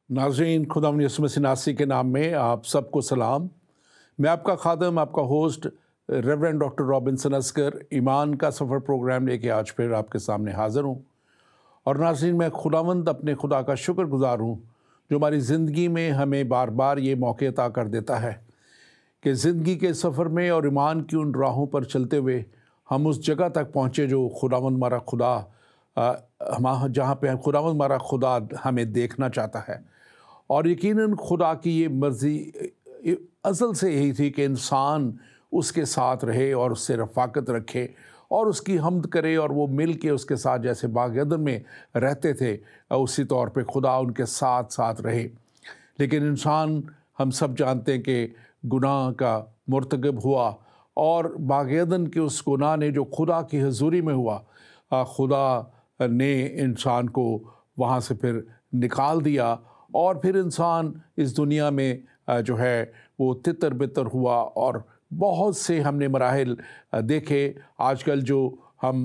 नाज़रीन, खुदावंद यीशु मसीह नासरी के नाम में आप सबको सलाम। मैं आपका खादम, आपका host reverend doctor Robinson Asghar ईमान का सफ़र प्रोग्राम लेके आज फिर आपके सामने हाज़िर हूँ। और नाज़रीन, मैं खुदावंद अपने खुदा का शुक्रगुज़ार हूँ जो हमारी ज़िंदगी में हमें बार बार ये मौके अता कर देता है कि ज़िंदगी के सफ़र में और ईमान की उन राहों पर चलते हुए हम उस जगह तक पहुँचे जो खुदावंद हमारा खुदा हम जहाँ पे खुदावंद हमारा खुदा हमें देखना चाहता है। और यकीनन खुदा की ये मर्ज़ी अज़ल से यही थी कि इंसान उसके साथ रहे और उससे रफ़ाकत रखे और उसकी हम्द करे, और वो मिल के उसके साथ जैसे बाग अदन में रहते थे उसी तौर पे खुदा उनके साथ साथ रहे। लेकिन इंसान, हम सब जानते हैं कि गुनाह का मुर्तकब हुआ, और बाग अदन के उस गुनाह ने जो खुदा की हज़ूरी में हुआ, खुदा ने इंसान को वहाँ से फिर निकाल दिया, और फिर इंसान इस दुनिया में जो है वो तितर बितर हुआ। और बहुत से हमने मराहिल देखे। आजकल जो हम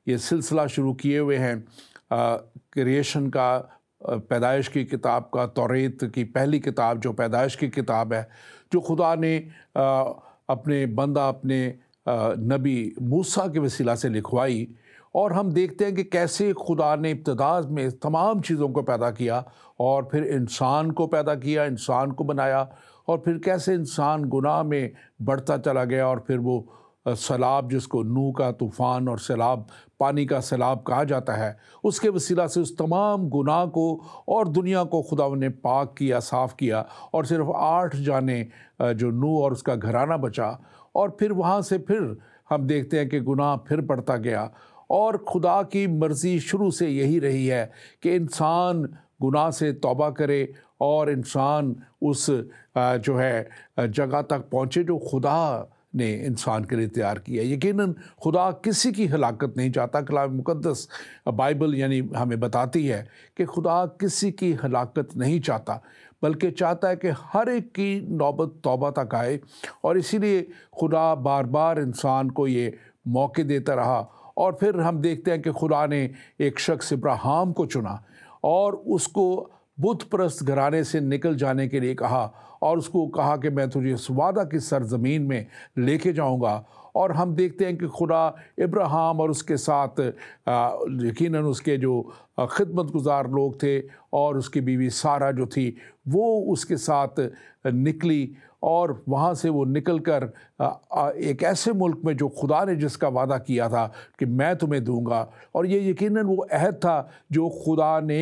ये सिलसिला शुरू किए हुए हैं क्रिएशन का, पैदाइश की किताब का, तौरेत की पहली किताब जो पैदाइश की किताब है, जो खुदा ने अपने बंदा अपने नबी मूसा के वसीला से लिखवाई। और हम देखते हैं कि कैसे खुदा ने इब्तिदा में तमाम चीज़ों को पैदा किया और फिर इंसान को पैदा किया, इंसान को बनाया, और फिर कैसे इंसान गुनाह में बढ़ता चला गया, और फिर वो सैलाब, जिसको नूह का तूफ़ान और सैलाब, पानी का सैलाब कहा जाता है, उसके वसीला से उस तमाम गुनाह को और दुनिया को खुदा ने पाक किया, साफ़ किया, और सिर्फ 8 जाने जो नूह और उसका घराना बचा। और फिर वहाँ से फिर हम देखते हैं कि गुनाह फिर बढ़ता गया, और खुदा की मर्ज़ी शुरू से यही रही है कि इंसान गुनाह से तौबा करे और इंसान उस जो है जगह तक पहुँचे जो खुदा ने इंसान के लिए तैयार किया। यकीनन खुदा किसी की हलाकत नहीं चाहता। कलाम मुक़द्दस बाइबल यानी हमें बताती है कि खुदा किसी की हलाकत नहीं चाहता, बल्कि चाहता है कि हर एक की नौबत तौबा तक आए। और इसीलिए खुदा बार बार इंसान को ये मौके देता रहा। और फिर हम देखते हैं कि खुदा ने एक शख्स इब्राहिम को चुना और उसको बुत परस्त घराने से निकल जाने के लिए कहा, और उसको कहा कि मैं तुझे इस वादा की सरज़मीन में लेके जाऊंगा। और हम देखते हैं कि खुदा इब्राहिम और उसके साथ यकीनन उसके जो खिदमतगुज़ार लोग थे और उसकी बीवी सारा जो थी वो उसके साथ निकली, और वहाँ से वो निकलकर एक ऐसे मुल्क में जो खुदा ने जिसका वादा किया था कि मैं तुम्हें दूंगा। और ये यकीनन वो अहद था जो खुदा ने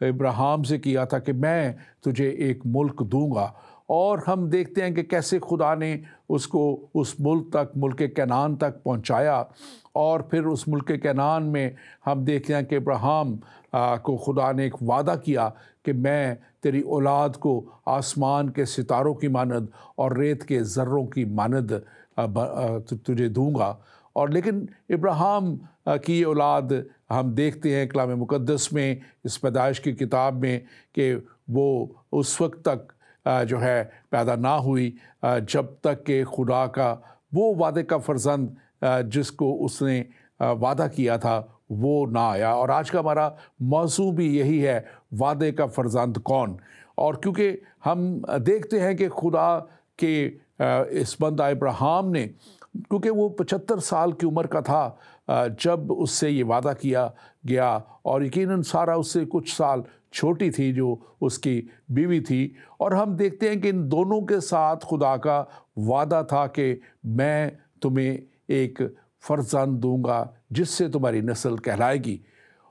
इब्राहिम से किया था कि मैं तुझे एक मुल्क दूंगा। और हम देखते हैं कि कैसे खुदा ने उसको उस मुल्क तक, मुल्क कैनान तक पहुंचाया। और फिर उस मुल्क कैनान में हम देखते हैं कि इब्राहिम को खुदा ने एक वादा किया कि मैं तेरी औलाद को आसमान के सितारों की मानद और रेत के ज़र्रों की मानद तुझे दूंगा। और लेकिन इब्राहिम की औलाद हम देखते हैं कलाम मुक़द्दस में, इस पैदाइश की किताब में, कि वो उस वक्त तक जो है पैदा ना हुई जब तक कि खुदा का वो वादे का फ़र्जंद जिसको उसने वादा किया था वो ना आया। और आज का हमारा मौज़ू भी यही है, वादे का फ़र्जंद कौन। और क्योंकि हम देखते हैं कि खुदा के इस बंदा इब्राहिम ने, क्योंकि वो 75 साल की उम्र का था जब उससे ये वादा किया गया, और यकीनन सारा उससे कुछ साल छोटी थी जो उसकी बीवी थी। और हम देखते हैं कि इन दोनों के साथ खुदा का वादा था कि मैं तुम्हें एक फ़र्जंद दूंगा जिससे तुम्हारी नस्ल कहलाएगी।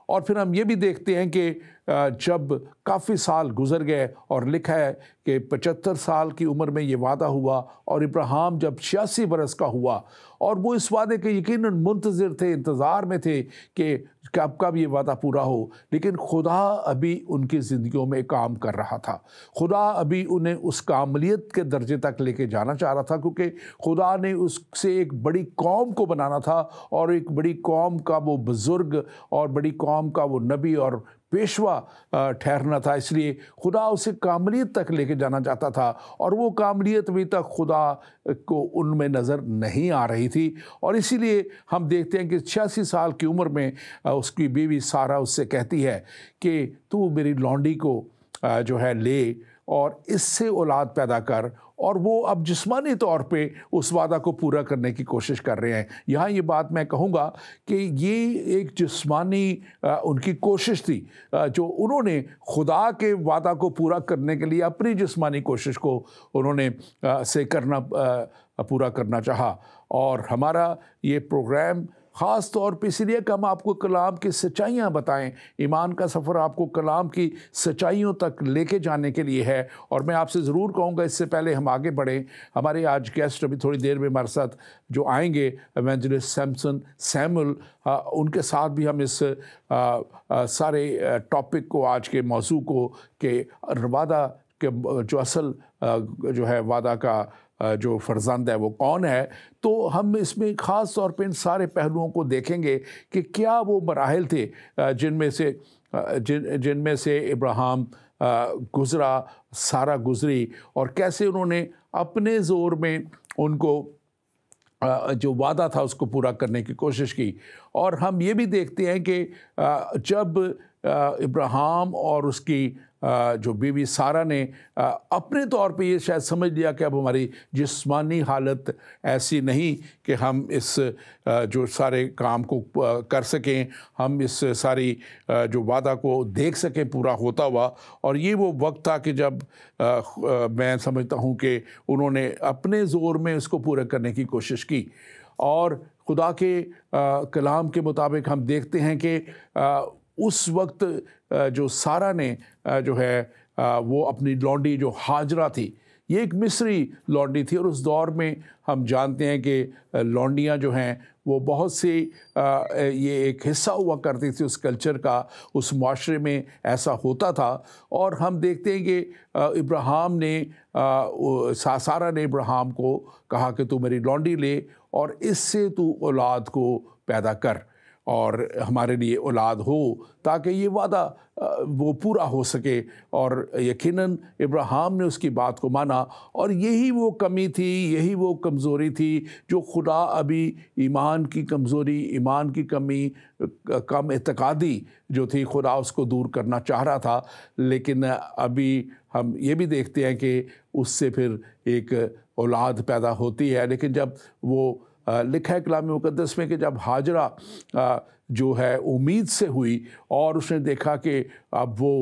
और फिर हम ये भी देखते हैं कि जब काफ़ी साल गुजर गए, और लिखा है कि 75 साल की उम्र में ये वादा हुआ, और इब्राहिम जब 86 बरस का हुआ, और वो इस वादे के यकीनन मुंतज़िर थे, इंतज़ार में थे कि कब ये वादा पूरा हो। लेकिन खुदा अभी उनकी ज़िंदगियों में काम कर रहा था। खुदा अभी उन्हें उस कामलियत के दर्जे तक लेके जाना चाह रहा था, क्योंकि खुदा ने उससे एक बड़ी कौम को बनाना था, और एक बड़ी कौम का वो बुज़ुर्ग और बड़ी कौम का वो नबी और पेशवा ठहरना था। इसलिए खुदा उसे कामलियत तक लेके जाना चाहता था, और वो कामलियत अभी तक खुदा को उनमें नज़र नहीं आ रही थी। और इसीलिए हम देखते हैं कि 86 साल की उम्र में उसकी बीवी सारा उससे कहती है कि तू मेरी लौंडी को जो है ले और इससे औलाद पैदा कर, और वो अब जिस्मानी तौर पे उस वादा को पूरा करने की कोशिश कर रहे हैं। यहाँ ये बात मैं कहूँगा कि ये एक जिस्मानी उनकी कोशिश थी, जो उन्होंने खुदा के वादा को पूरा करने के लिए अपनी जिस्मानी कोशिश को उन्होंने से करना पूरा करना चाहा। और हमारा ये प्रोग्राम ख़ास तौर पे इसलिए कि हम आपको कलाम की सच्चाइयाँ बताएं। ईमान का सफ़र आपको कलाम की सच्चाइयों तक लेके जाने के लिए है। और मैं आपसे ज़रूर कहूँगा, इससे पहले हम आगे बढ़ें, हमारे आज गेस्ट अभी थोड़ी देर में हमारे साथ जो आएंगे, एवेंजलिस्ट सैमसन सैमुअल, उनके साथ भी हम इस सारे टॉपिक को, आज के मौजू को, के वादा के जो असल जो है वादा का जो फर्जंद है वो कौन है, तो हम इसमें ख़ास तौर पे इन सारे पहलुओं को देखेंगे कि क्या वो मराहिल थे जिनमें से इब्राहिम गुज़रा, सारा गुज़री, और कैसे उन्होंने अपने ज़ोर में उनको जो वादा था उसको पूरा करने की कोशिश की। और हम ये भी देखते हैं कि जब इब्राहिम और उसकी जो बीवी सारा ने अपने तौर पे ये शायद समझ लिया कि अब हमारी जिस्मानी हालत ऐसी नहीं कि हम इस जो सारे काम को कर सकें, हम इस सारी जो वादा को देख सकें पूरा होता हुआ। और ये वो वक्त था कि जब मैं समझता हूँ कि उन्होंने अपने ज़ोर में इसको पूरा करने की कोशिश की। और खुदा के कलाम के मुताबिक हम देखते हैं कि उस वक्त जो सारा ने जो है वो अपनी लौंडी जो हाजरा थी, ये एक मिस्री लौंडी थी, और उस दौर में हम जानते हैं कि लौंडियाँ जो हैं वो बहुत सी ये एक हिस्सा हुआ करती थी उस कल्चर का, उस माशरे में ऐसा होता था। और हम देखते हैं कि इब्राहिम ने सारा ने इब्राहिम को कहा कि तू मेरी लौंडी ले और इससे तू औलाद को पैदा कर और हमारे लिए औलाद हो, ताकि ये वादा वो पूरा हो सके। और यकीनन इब्राहिम ने उसकी बात को माना। और यही वो कमी थी, यही वो कमज़ोरी थी जो खुदा अभी ईमान की कमज़ोरी, ईमान की कमी, कम एतकादी जो थी, खुदा उसको दूर करना चाह रहा था। लेकिन अभी हम ये भी देखते हैं कि उससे फिर एक औलाद पैदा होती है। लेकिन जब वो लिखा है कलाम मुक़द्दस में कि जब हाजरा जो है उम्मीद से हुई और उसने देखा कि अब वो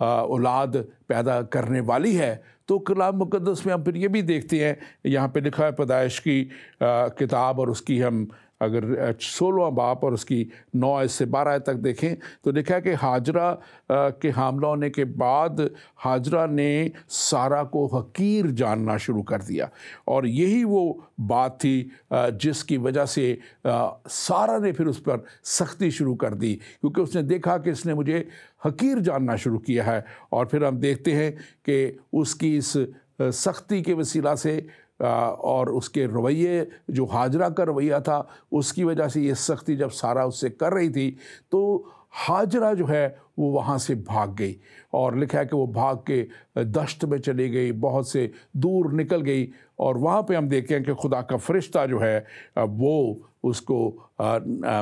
औलाद पैदा करने वाली है, तो कलाम मुक़द्दस में हम फिर ये भी देखते हैं, यहाँ पे लिखा है पैदाइश की किताब, और उसकी हम अगर 16वां बाब और उसकी 9 से 12 तक देखें तो लिखा है कि हाजरा के हामला होने के बाद हाजरा ने सारा को हकीर जानना शुरू कर दिया। और यही वो बात थी जिसकी वजह से सारा ने फिर उस पर सख्ती शुरू कर दी, क्योंकि उसने देखा कि इसने मुझे हकीर जानना शुरू किया है। और फिर हम देखते हैं कि उसकी इस सख्ती के वसीला से और उसके रवैये, जो हाजरा का रवैया था, उसकी वजह से ये सख्ती जब सारा उससे कर रही थी, तो हाजरा जो है वो वहाँ से भाग गई। और लिखा है कि वो भाग के दश्त में चली गई, बहुत से दूर निकल गई। और वहाँ पे हम देखते हैं कि खुदा का फरिश्ता जो है वो उसको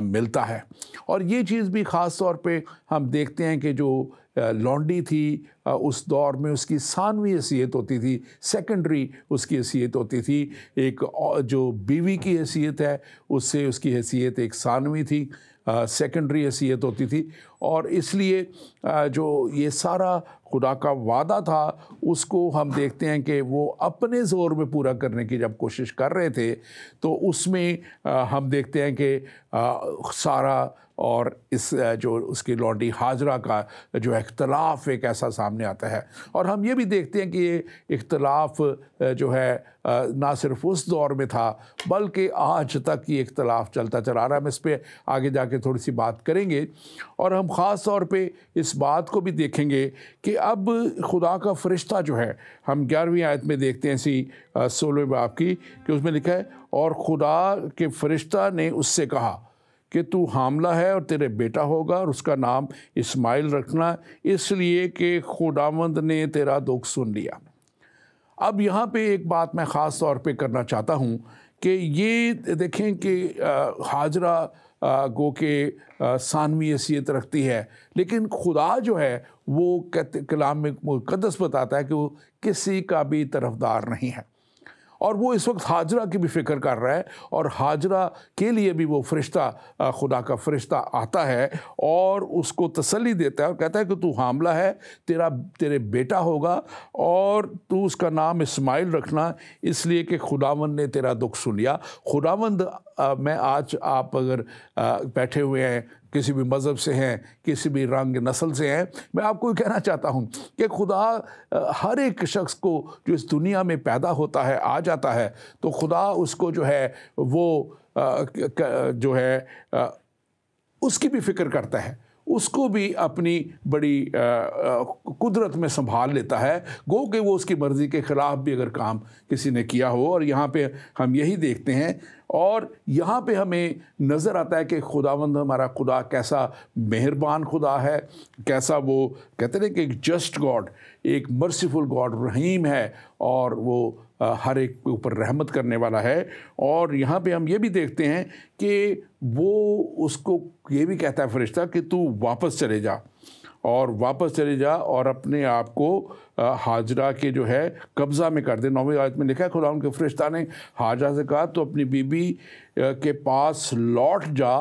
मिलता है। और ये चीज़ भी ख़ास तौर पे हम देखते हैं कि जो लौंडी थी उस दौर में उसकी सानवी हैसियत होती थी, सेकेंडरी उसकी हैसियत होती थी। एक जो बीवी की हैसियत है उससे उसकी हैसियत एक सानवी थी, सेकेंडरी हैसियत होती थी। और इसलिए जो ये सारा खुदा का वादा था उसको हम देखते हैं कि वो अपने ज़ोर में पूरा करने की जब कोशिश कर रहे थे, तो उसमें हम देखते हैं कि सारा और इस जो उसकी लौंडी हाजरा का जो इख्तलाफ एक ऐसा सामने आता है। और हम ये भी देखते हैं कि ये इख्तलाफ जो है ना सिर्फ उस दौर में था बल्कि आज तक ये इख्तलाफ चलता चला रहा है। हम इस पर आगे जाके थोड़ी सी बात करेंगे। और हम ख़ास तौर पे इस बात को भी देखेंगे कि अब खुदा का फरिश्ता जो है, हम 11वीं आयत में देखते हैं इसी 16वें बाब की, कि उसमें लिखा है, और खुदा के फरिश्ता ने उससे कहा कि तू हामला है और तेरे बेटा होगा और उसका नाम इस्माइल रखना, इसलिए कि खुदावंद ने तेरा दुख सुन लिया। अब यहाँ पे एक बात मैं ख़ास तौर पे करना चाहता हूँ कि ये देखें कि हाजरा गो के सानवी हैसियत रखती है, लेकिन खुदा जो है वो कहते कलाम में मुक़द्दस बताता है कि वो किसी का भी तरफदार नहीं है। और वो इस वक्त हाजरा की भी फ़िक्र कर रहा है, और हाजरा के लिए भी वो फरिश्ता, खुदा का फरिश्ता आता है और उसको तसल्ली देता है और कहता है कि तू हामला है, तेरे बेटा होगा और तू उसका नाम इस्माइल रखना, इसलिए कि खुदावंद ने तेरा दुख सुन लिया। खुदावंद मैं आज आप अगर बैठे हुए हैं, किसी भी मज़हब से हैं, किसी भी रंग नस्ल से हैं, मैं आपको कहना चाहता हूँ कि खुदा हर एक शख्स को जो इस दुनिया में पैदा होता है, आ जाता है, तो खुदा उसको जो है वो जो है उसकी भी फ़िक्र करता है, उसको भी अपनी बड़ी कुदरत में संभाल लेता है, गो कि वो उसकी मर्ज़ी के ख़िलाफ़ भी अगर काम किसी ने किया हो। और यहाँ पे हम यही देखते हैं, और यहाँ पे हमें नज़र आता है कि खुदावंद हमारा खुदा कैसा मेहरबान खुदा है, कैसा वो कहते हैं कि एक जस्ट गॉड, एक मर्सीफुल गॉड, रहीम है, और वो हर एक के ऊपर रहमत करने वाला है। और यहाँ पे हम ये भी देखते हैं कि वो उसको ये भी कहता है फरिश्ता कि तू वापस चले जा, और वापस चले जा और अपने आप को हाजरा के जो है कब्ज़ा में कर दे। 9वीं आयत में लिखा है, खुदा उनके फरिश्ता ने हाजरा से कहा तो अपनी बीबी के पास लौट जा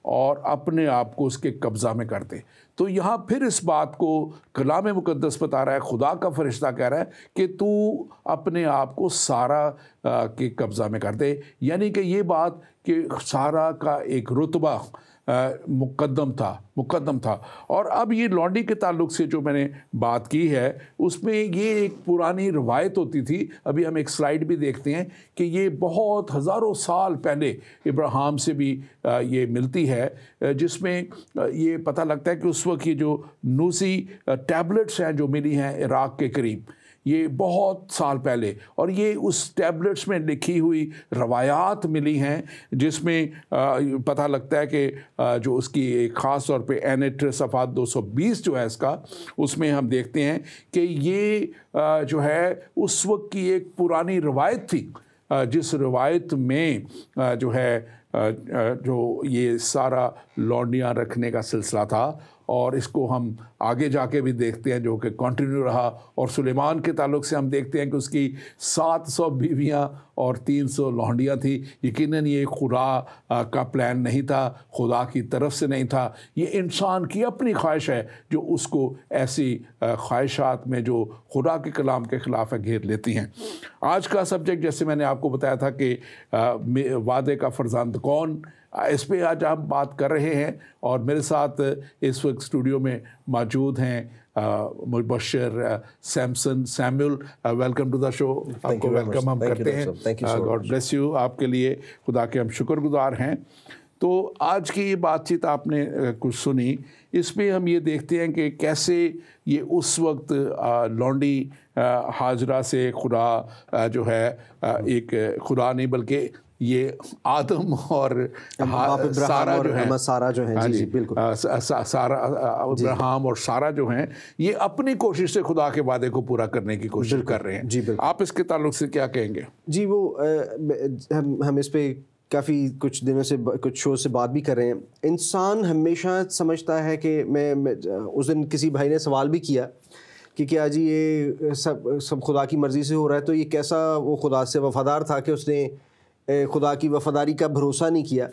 और अपने आप को उसके कब्ज़ा में कर दे। तो यहाँ फिर इस बात को कलाम मुक़द्दस बता रहा है, खुदा का फरिश्ता कह रहा है कि तू अपने आप को सारा के कब्ज़ा में कर दे। यानी कि ये बात कि सारा का एक रुतबा मुक़द्दम था। और अब ये लौंडी के ताल्लुक़ से जो मैंने बात की है, उसमें ये एक पुरानी रवायत होती थी। अभी हम एक स्लाइड भी देखते हैं कि ये बहुत हज़ारों साल पहले इब्राहिम से भी ये मिलती है, जिसमें ये पता लगता है कि उस वक्त ये जो नूसी टैबलेट्स हैं जो मिली हैं इराक़ के करीब, ये बहुत साल पहले, और ये उस टैबलेट्स में लिखी हुई रवायात मिली हैं, जिसमें पता लगता है कि जो उसकी एक ख़ास तौर पे एनेट सफ़ा 220 जो है इसका, उसमें हम देखते हैं कि ये जो है उस वक्त की एक पुरानी रवायत थी, जिस रवायत में जो है जो ये सारा लौंडियाँ रखने का सिलसिला था। और इसको हम आगे जाके भी देखते हैं जो कि कंटिन्यू रहा। और सुलेमान के ताल्लुक़ से हम देखते हैं कि उसकी 700 बीवियां और 300 लौंडियाँ थी। यकीनन ये खुदा का प्लान नहीं था, खुदा की तरफ से नहीं था, ये इंसान की अपनी ख्वाहिश है जो उसको ऐसी ख्वाहिशात में जो खुदा के कलाम के ख़िलाफ़ घेर लेती हैं। आज का सब्जेक्ट जैसे मैंने आपको बताया था कि वादे का फ़र्जंद कौन, इस पे आज हम बात कर रहे हैं। और मेरे साथ इस वक्त स्टूडियो में मौजूद हैं Mubashar Samuel. Welcome to the show. आपको वेलकम हम करते हैं। God bless you. आपके लिए खुदा के हम शुक्रगुजार हैं। तो आज की ये बातचीत आपने कुछ सुनी, इसमें हम ये देखते हैं कि कैसे ये उस वक्त लौंडी हाजरा से खुदा जो है एक खुदा नहीं बल्कि ये आदम और सारा जो है, सारा जो है, जी बिल्कुल, सारा अब्राहम और सारा जो हैं, ये अपनी कोशिश से खुदा के वादे को पूरा करने की कोशिश कर रहे हैं। जी बिल्कुल। आप इसके ताल्लुक से क्या कहेंगे? जी वो हम इस पे काफ़ी कुछ दिनों से कुछ शो से बात भी कर रहे हैं। इंसान हमेशा समझता है कि मैं उस दिन किसी भाई ने सवाल भी किया कि क्या जी ये सब खुदा की मर्ज़ी से हो रहा है, तो ये कैसा वो खुदा से वफ़ादार था कि उसने खुदा की वफ़ादारी का भरोसा नहीं किया।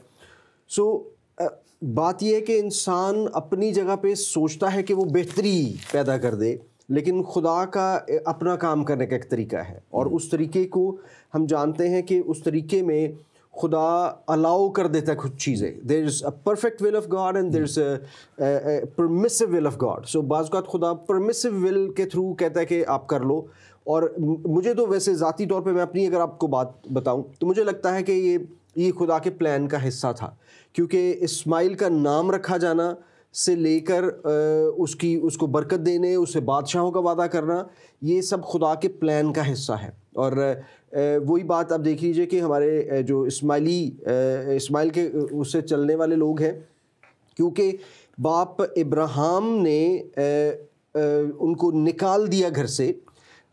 बात यह है कि इंसान अपनी जगह पे सोचता है कि वो बेहतरी पैदा कर दे, लेकिन खुदा का अपना काम करने का एक तरीका है, और उस तरीके को हम जानते हैं कि उस तरीके में खुदा अलाउ कर देता है कुछ चीज़ें। There is a perfect will of God and there is a permissive will of God. So बाज़ औक़ात खुदा परमिसिव विल के थ्रू कहता है कि आप कर लो। और मुझे तो वैसे ज़ाती तौर पे मैं अपनी अगर आपको बात बताऊं तो मुझे लगता है कि ये खुदा के प्लान का हिस्सा था, क्योंकि इस्माइल का नाम रखा जाना से लेकर उसको बरकत देने, उसे बादशाहों का वादा करना, ये सब खुदा के प्लान का हिस्सा है। और वही बात आप देख लीजिए कि हमारे जो इस्माइल के उससे चलने वाले लोग हैं, क्योंकि बाप इब्राहिम ने उनको निकाल दिया घर से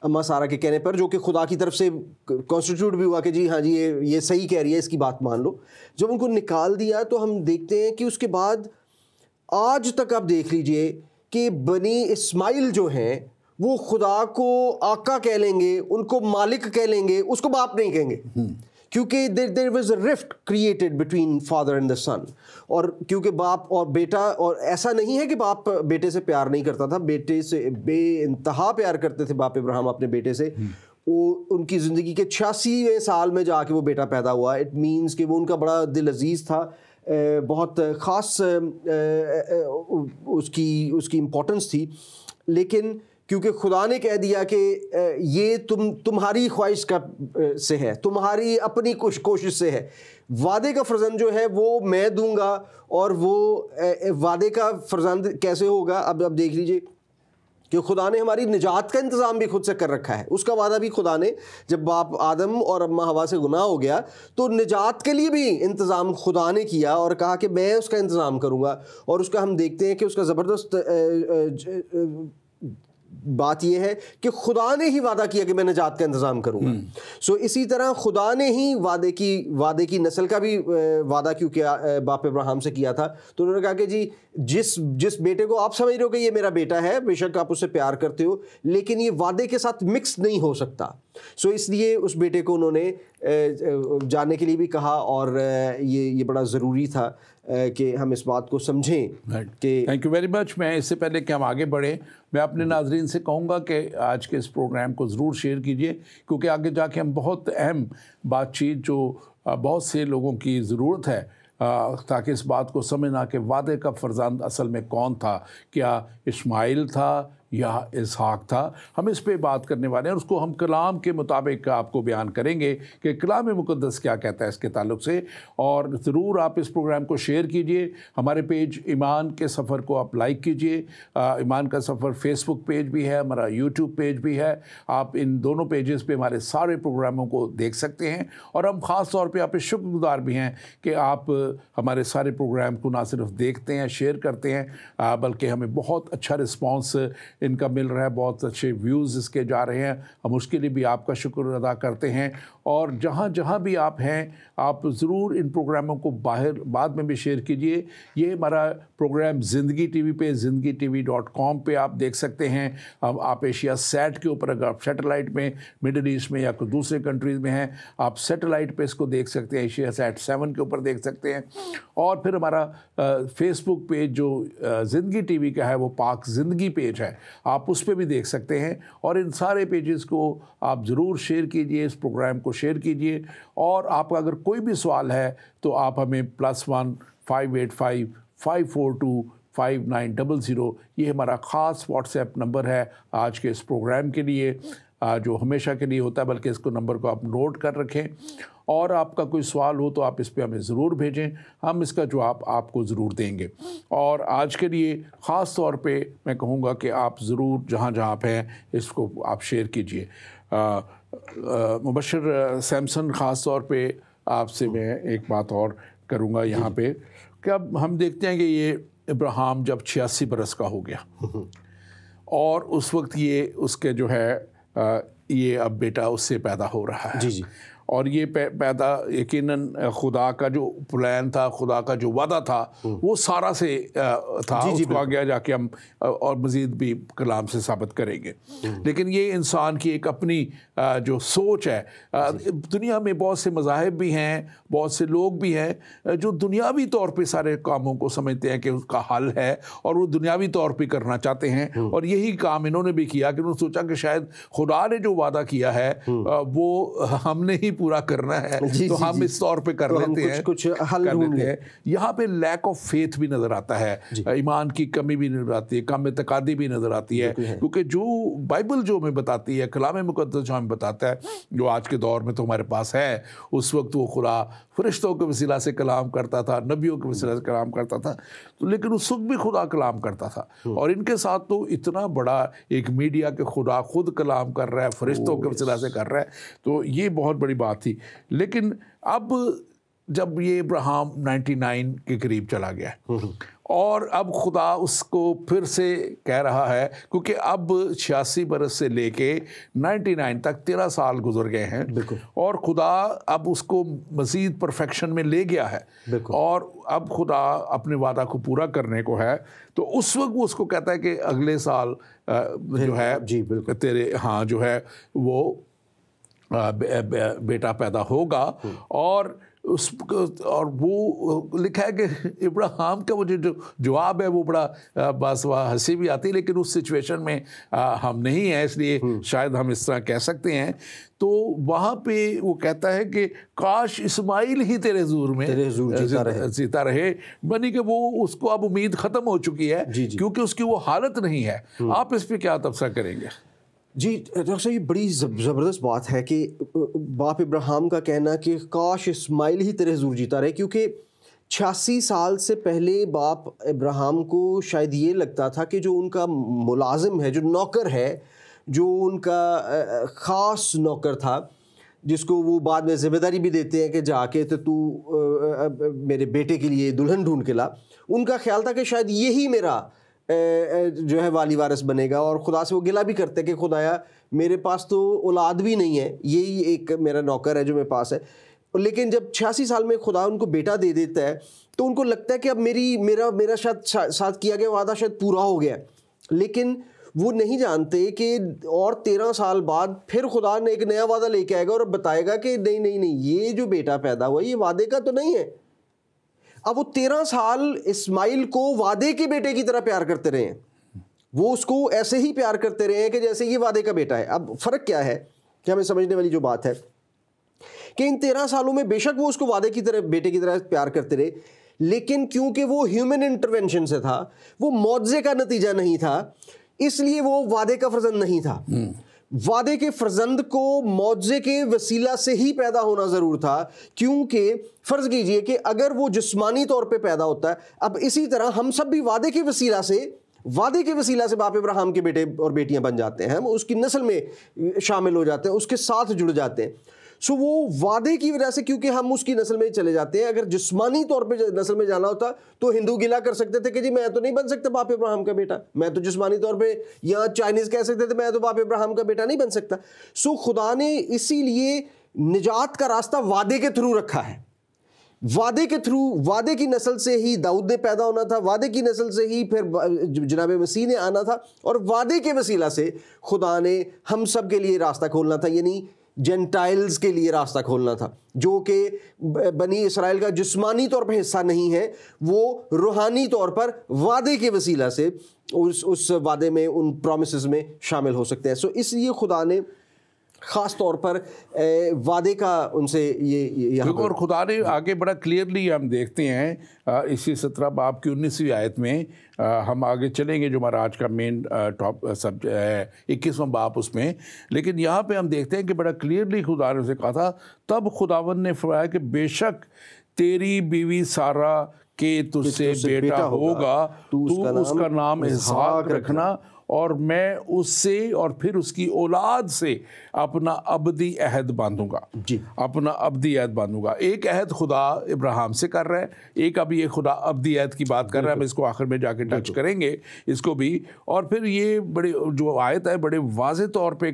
अम्मा सारा के कहने पर, जो कि खुदा की तरफ से कॉन्स्टिट्यूट भी हुआ कि जी हाँ जी ये सही कह रही है, इसकी बात मान लो। जब उनको निकाल दिया तो हम देखते हैं कि उसके बाद आज तक आप देख लीजिए कि बनी इस्माइल जो हैं वो खुदा को आका कह लेंगे, उनको मालिक कह लेंगे, उसको बाप नहीं कहेंगे, क्योंकि there was a rift created between father and the son. और क्योंकि बाप और बेटा, और ऐसा नहीं है कि बाप बेटे से प्यार नहीं करता था, बेटे से बेइंतहा प्यार करते थे बाप इब्राहिम अपने बेटे से। वो उनकी ज़िंदगी के 86वें साल में जाके वो बेटा पैदा हुआ। इट मीन्स कि वो उनका बड़ा दिल अजीज़ था, बहुत ख़ास उसकी इम्पोर्टेंस थी। लेकिन क्योंकि खुदा ने कह दिया कि ये तुम्हारी ख्वाहिश का से है, तुम्हारी अपनी कोशिश से है, वादे का फर्जंद जो है वो मैं दूंगा। और वो वादे का फर्जंद कैसे होगा, अब देख लीजिए कि खुदा ने हमारी निजात का इंतज़ाम भी खुद से कर रखा है। उसका वादा भी खुदा ने, जब बाप आदम और अम्मा हवा से गुनाह हो गया तो निजात के लिए भी इंतज़ाम खुदा ने किया और कहा कि मैं उसका इंतज़ाम करूँगा। और उसका हम देखते हैं कि उसका ज़बरदस्त बात यह है कि खुदा ने ही वादा किया कि मैं निजात का इंतज़ाम करूँगा। सो इसी तरह खुदा ने ही वादे की नस्ल का भी वादा क्योंकि बाप इब्राहिम से किया था। तो उन्होंने कहा कि जी जिस बेटे को आप समझ रहे हो कि ये मेरा बेटा है, बेशक आप उससे प्यार करते हो, लेकिन ये वादे के साथ मिक्स नहीं हो सकता। सो इसलिए उस बेटे को उन्होंने जाने के लिए भी कहा। और ये बड़ा ज़रूरी था कि हम इस बात को समझें कि थैंक यू वेरी मच। मैं इससे पहले कि हम आगे बढ़ें, मैं अपने नाजरीन से कहूँगा कि आज के इस प्रोग्राम को ज़रूर शेयर कीजिए, क्योंकि आगे जाके हम बहुत अहम बातचीत जो बहुत से लोगों की ज़रूरत है, ताकि इस बात को समझना कि वादे का फर्जंद असल में कौन था, क्या इस्माइल था या इसहाक था, हम इस पे बात करने वाले हैं। और उसको हम कलाम के मुताबिक आपको बयान करेंगे कि कलाम मुक़द्दस क्या कहता है इसके ताल्लुक से। और ज़रूर आप इस प्रोग्राम को शेयर कीजिए। हमारे पेज ईमान के सफ़र को आप लाइक कीजिए। ईमान का सफ़र फेसबुक पेज भी है, हमारा यूट्यूब पेज भी है। आप इन दोनों पेजेस पे हमारे सारे प्रोग्रामों को देख सकते हैं। और हम ख़ास तौर पे आप शुक्रगुजार भी हैं कि आप हमारे सारे प्रोग्राम को ना सिर्फ देखते हैं, शेयर करते हैं, बल्कि हमें बहुत अच्छा रिस्पॉन्स इनका मिल रहा है, बहुत अच्छे व्यूज़ इसके जा रहे हैं। हम उसके लिए भी आपका शुक्र अदा करते हैं। और जहाँ जहाँ भी आप हैं, आप ज़रूर इन प्रोग्रामों को बाद में भी शेयर कीजिए। ये हमारा प्रोग्राम ज़िंदगी टीवी पे zindagiTV.com पे आप देख सकते हैं। अब आप एशिया सैट के ऊपर, अगर आप सैटेलाइट में मिडल ईस्ट में या कोई दूसरे कंट्रीज़ में हैं, आप सैटेलाइट पे इसको देख सकते हैं, एशिया सैट 7 के ऊपर देख सकते हैं। और फिर हमारा फेसबुक पेज जो ज़िंदगी टीवी का है, वो पाक ज़िंदगी पेज है, आप उस पर भी देख सकते हैं। और इन सारे पेजेस को आप ज़रूर शेयर कीजिए, इस प्रोग्राम को शेयर कीजिए। और आपका अगर कोई भी सवाल है तो आप हमें +1 585 542 5900, ये हमारा ख़ास व्हाट्सएप नंबर है आज के इस प्रोग्राम के लिए, जो हमेशा के लिए होता है, बल्कि इसको नंबर को आप नोट कर रखें। और आपका कोई सवाल हो तो आप इस पे हमें ज़रूर भेजें, हम इसका जवाब आपको ज़रूर देंगे। और आज के लिए ख़ास तौर पे मैं कहूँगा कि आप ज़रूर जहाँ जहाँ आप हैं इसको आप शेयर कीजिए। मुबशर सैमसन, ख़ास तौर पे आपसे मैं एक बात और करूँगा यहाँ पे कि अब हम देखते हैं कि ये इब्राहिम जब 86 बरस का हो गया और उस वक्त ये उसके जो है ये अब बेटा उससे पैदा हो रहा है। जी। और ये पैदा यकीनन खुदा का जो प्लान था, खुदा का जो वादा था, वो सारा से था। उसको आगे जाके हम और मज़ीद भी कलाम से साबित करेंगे। लेकिन ये इंसान की एक अपनी जो सोच है, दुनिया में बहुत से मज़ाहिब भी हैं, बहुत से लोग भी हैं जो दुनियावी तौर पे सारे कामों को समझते हैं कि उसका हल है और वो दुनियावी तौर पे करना चाहते हैं। और यही काम इन्होंने भी किया कि उन्होंने सोचा कि शायद खुदा ने जो वादा किया है वो हमने ही पूरा करना है, तो हम इस तौर पे कर लेते हैं, कुछ हल ढूंढ लेते हैं। यहाँ पे लैक ऑफ फेथ भी नज़र आता है, ईमान की कमी भी नज़र आती है, कम इत्तेकादी भी नज़र आती है। क्योंकि जो बाइबल जो हमें बताती है, कलाम मुक़द्दस जो हमें बताता है, जो आज के दौर में तो हमारे पास है, उस वक्त वो खुदा फरिश्तों के वसीला से कलाम करता था, नबियों के वसीला से कलाम करता था, तो लेकिन उस वक्त भी खुदा कलाम करता था। और इनके साथ तो इतना बड़ा एक मीडिया के खुदा खुद कलाम कर रहा है, फरिश्तों के वसीला से कर रहा है, तो ये बहुत बड़ी बात थी। लेकिन अब जब ये इब्राहिम 99 के करीब चला गया और अब खुदा उसको फिर से कह रहा है, क्योंकि अब 86 बरस से लेके 99 तक 13 साल गुजर गए हैं और खुदा अब उसको मज़ीद परफेक्शन में ले गया है और अब खुदा अपने वादा को पूरा करने को है। तो उस वक्त वो उसको कहता है कि अगले साल जो है तेरे हाँ जो है वो बेटा पैदा होगा। और वो लिखा है कि इब्राहिम का वो जो जवाब है वो बड़ा बस वह हंसी भी आती है, लेकिन उस सिचुएशन में हम नहीं हैं, इसलिए शायद हम इस तरह कह सकते हैं। तो वहाँ पे वो कहता है कि काश इस्माइल ही तेरे हुजूर में जीता रहे, बनी कि वो उसको अब उम्मीद ख़त्म हो चुकी है क्योंकि उसकी वो हालत नहीं है। आप इस पर क्या तबसरा करेंगे? जी डॉक्टर साहब, ये बड़ी ज़बरदस्त बात है कि बाप इब्राहिम का कहना कि काश इस्माइल ही तेरे हुजूर जीता रहे, क्योंकि 86 साल से पहले बाप इब्राहिम को शायद ये लगता था कि जो उनका मुलाजिम है, जो नौकर है, जो उनका ख़ास नौकर था, जिसको वो बाद में ज़िम्मेदारी भी देते हैं कि जाके तो तू मेरे बेटे के लिए दुल्हन ढूंढ के ला, उनका ख्याल था कि शायद यही मेरा जो है वाली वारिस बनेगा। और खुदा से वो गिला भी करते कि खुदाया मेरे पास तो औलाद भी नहीं है, यही एक मेरा नौकर है जो मेरे पास है। लेकिन जब 86 साल में खुदा उनको बेटा दे देता है तो उनको लगता है कि अब मेरा शायद साथ किया गया वादा शायद पूरा हो गया। लेकिन वो नहीं जानते कि और 13 साल बाद फिर खुदा ने एक नया वादा लेके आएगा और बताएगा कि नहीं नहीं नहीं, ये जो बेटा पैदा हुआ ये वादे का तो नहीं है। अब वो 13 साल इस्माइल को वादे के बेटे की तरह प्यार करते रहे हैं, वो उसको ऐसे ही प्यार करते रहे हैं कि जैसे ये वादे का बेटा है। अब फ़र्क क्या है कि हमें समझने वाली जो बात है कि इन 13 सालों में बेशक वो उसको वादे की तरह बेटे की तरह प्यार करते रहे, लेकिन क्योंकि वो ह्यूमन इंटरवेंशन से था, वो मौजज़े का नतीजा नहीं था, इसलिए वो वादे का फर्जंद नहीं था। वादे के फर्जंद को मौजज़े के वसीला से ही पैदा होना ज़रूर था, क्योंकि फ़र्ज़ कीजिए कि अगर वो जिस्मानी तौर पे पैदा होता है, अब इसी तरह हम सब भी वादे के वसीला से बाप इब्राहिम के बेटे और बेटियां बन जाते हैं, हम उसकी नस्ल में शामिल हो जाते हैं, उसके साथ जुड़ जाते हैं। सो वो वादे की वजह से, क्योंकि हम उसकी नस्ल में चले जाते हैं। अगर जिस्मानी तौर पे नस्ल में जाना होता तो हिंदू गिला कर सकते थे कि जी मैं तो नहीं बन सकता बाप इब्राहिम का बेटा, मैं तो जिस्मानी तौर पे, या चाइनीज़ कह सकते थे मैं तो बाप इब्राहिम का बेटा नहीं बन सकता। सो खुदा ने इसीलिए निजात का रास्ता वादे के थ्रू रखा है। वादे के थ्रू, वादे की नस्ल से ही दाऊद ने पैदा होना था, वादे की नस्ल से ही फिर जनाब मसीह ने आना था, और वादे के वसीला से खुदा ने हम सब के लिए रास्ता खोलना था, यानी जेंटाइल्स के लिए रास्ता खोलना था, जो कि बनी इसराइल का जिस्मानी तौर पर हिस्सा नहीं है, वो रूहानी तौर पर वादे के वसीला से उस वादे में, उन प्रोमिसेस में शामिल हो सकते हैं। सो इसलिए खुदा ने ख़ास तौर पर वादे का उनसे ये और खुदा ने आगे बड़ा क्लियरली हम देखते हैं इसी 17 बाब की 19वीं आयत में, हम आगे चलेंगे जो हमारा आज का मेन टॉप सब है 21वां बाब उसमें, लेकिन यहाँ पे हम देखते हैं कि बड़ा क्लियरली खुदा ने उसे कहा था, तब खुदावन ने फरमाया कि बेशक तेरी बीवी सारा के तुझसे बेटा होगा, तू उसका नाम इसहाक रखना, और मैं उससे और फिर उसकी औलाद से अपना अबदी अहद बांधूंगा। अपना अबदी अहद बांधूंगा। एक अहद खुदा इब्राहिम से कर रहा है, एक अभी ये खुदा अबदी अहद की बात कर रहा है। हम इसको आखिर में जाके टच करेंगे इसको भी। और फिर ये बड़े जो आयत है बड़े वाज़े तौर पे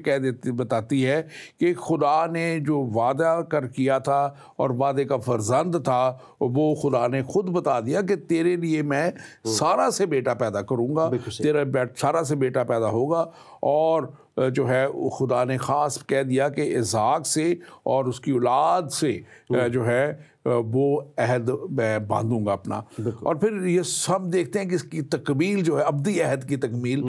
बताती है कि खुदा ने जो वादा कर किया था और वादे का फर्जंद था, वो खुदा ने खुद बता दिया कि तेरे लिए मैं सारा से बेटा पैदा करूँगा, तेरा सारा से बेटा पैदा होगा। और जो है खुदा ने ख़ास कह दिया कि इसहाक से और उसकी औलाद से जो है वो अहद मैं बांधूंगा अपना। और फिर ये सब देखते हैं कि इसकी तकमील जो है अब्दी अहद की तकमील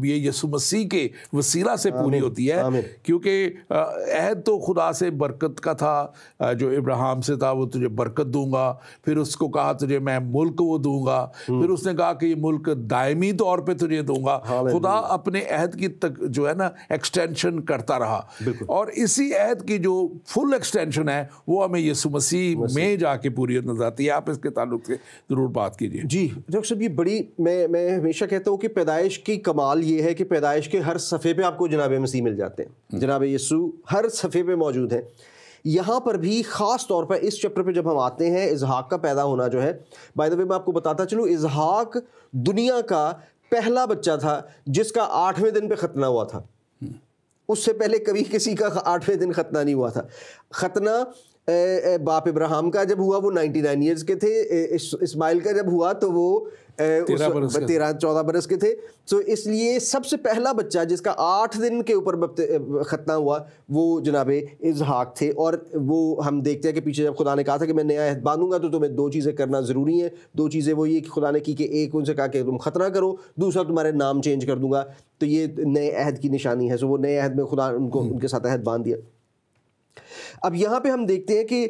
ये यीशु मसीह के वसीला से पूरी होती है, क्योंकि अहद तो खुदा से बरकत का था, जो इब्राहिम से था, वो तुझे बरकत दूंगा। फिर उसको कहा तुझे मैं मुल्क वो दूंगा, फिर उसने कहा कि ये मुल्क दायमी तौर पे तुझे दूंगा। खुदा अपने अहद की जो है ना एक्सटेंशन करता रहा, और इसी अहद की जो फुल एक्सटेंशन है वो हमें यीशु मसीह में जाके पूरी नजर आती है। आप इसके ताल्लुक से ज़रूर बात कीजिए। जी डॉक्टर साहब, ये बड़ी मैं हमेशा कहता हूँ कि पैदाइश की कमाल ये है कि पैदाइश के हर सफ़े पे आपको जनाब मसीह मिल जाते हैं। जनाब यीशु हर सफ़े पे मौजूद हैं। यहाँ पर भी ख़ास तौर पर इस चैप्टर पे जब हम आते हैं, इसहाक का पैदा होना जो है, बाय द वे मैं आपको बताता चलूँ, इसहाक दुनिया का पहला बच्चा था जिसका 8वें दिन पे खतना हुआ था। उससे पहले कभी किसी का 8वें दिन खतना नहीं हुआ था। खतना बाप इब्राहिम का जब हुआ वो 99 ईयर्स के थे, इस्माइल का जब हुआ तो वो 13-14 बरस के थे। तो इसलिए सबसे पहला बच्चा जिसका 8 दिन के ऊपर खतना हुआ वो जनाब इसहाक थे। और वो हम देखते हैं कि पीछे जब खुदा ने कहा था कि मैं नया अहद बांधूंगा तो तुम्हें 2 चीज़ें करना ज़रूरी है। 2 चीज़ें वो ये कि खुदा ने की कि एक उनसे कहा कि तुम खतना करो, दूसरा तुम्हारे नाम चेंज कर दूंगा। तो ये नए अहद की निशानी है। सो वो नए अहद में खुदा उनको उनके साथ अहद बांध दिया। अब यहाँ पे हम देखते हैं कि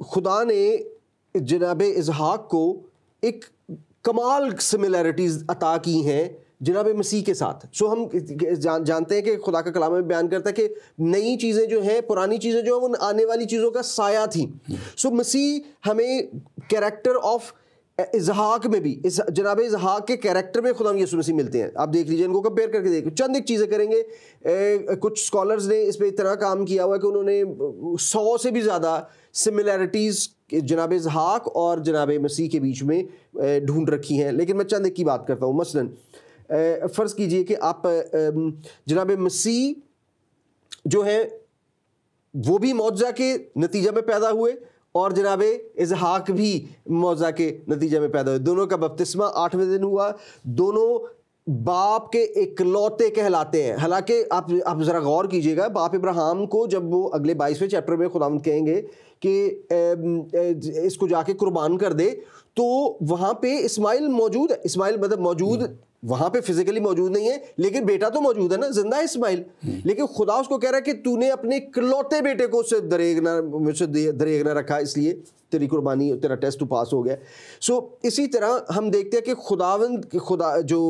खुदा ने जनाब इसहाक को एक कमाल सिमिलैरिटीज़ अता की हैं जनाब मसीह के साथ। सो हम जानते हैं कि खुदा का कलाम में बयान करता है कि नई चीज़ें जो हैं, पुरानी चीज़ें जो हैं वो आने वाली चीज़ों का साया थी। सो मसीह हमें कैरेक्टर ऑफ इसहाक में भी, इस जनाब इसहाक के कैरेक्टर में खुदा यीशु मसीह मिलते हैं। आप देख लीजिए, इनको कंपेयर करके देखिए। चंद एक चीज़ें करेंगे। कुछ स्कॉलर्स ने इस पर इतना काम किया हुआ है कि उन्होंने 100 से भी ज़्यादा सिमिलैरिटीज़ जनाब इसहाक और जनाब मसीह के बीच में ढूंढ रखी हैं। लेकिन मैं चंद एक की बात करता हूँ। मसलन फ़र्ज़ कीजिए कि आप जनाब मसीह जो है वो भी मौजज़ा के नतीजा में पैदा हुए और जनाब इसहाक भी मौजज़ा के नतीजे में पैदा हुए। दोनों का बपतिस्मा 8वें दिन हुआ। दोनों बाप के इकलौते कहलाते हैं। हालांकि आप ज़रा गौर कीजिएगा, बाप इब्राहिम को जब वो अगले 22वें चैप्टर में खुदावंद कहेंगे कि इसको जाके कुर्बान कर दे, तो वहाँ पे इस्माइल मौजूद है। इस्माइल मतलब मौजूद वहाँ पे फिजिकली मौजूद नहीं है, लेकिन बेटा तो मौजूद है ना, जिंदा है इस्माइल। लेकिन खुदा उसको कह रहा है कि तूने अपने इकलौते बेटे को उससे दरेग ना रखा, इसलिए तेरी कुर्बानी, तेरा टेस्ट तो पास हो गया। सो इसी तरह हम देखते हैं कि खुदा जो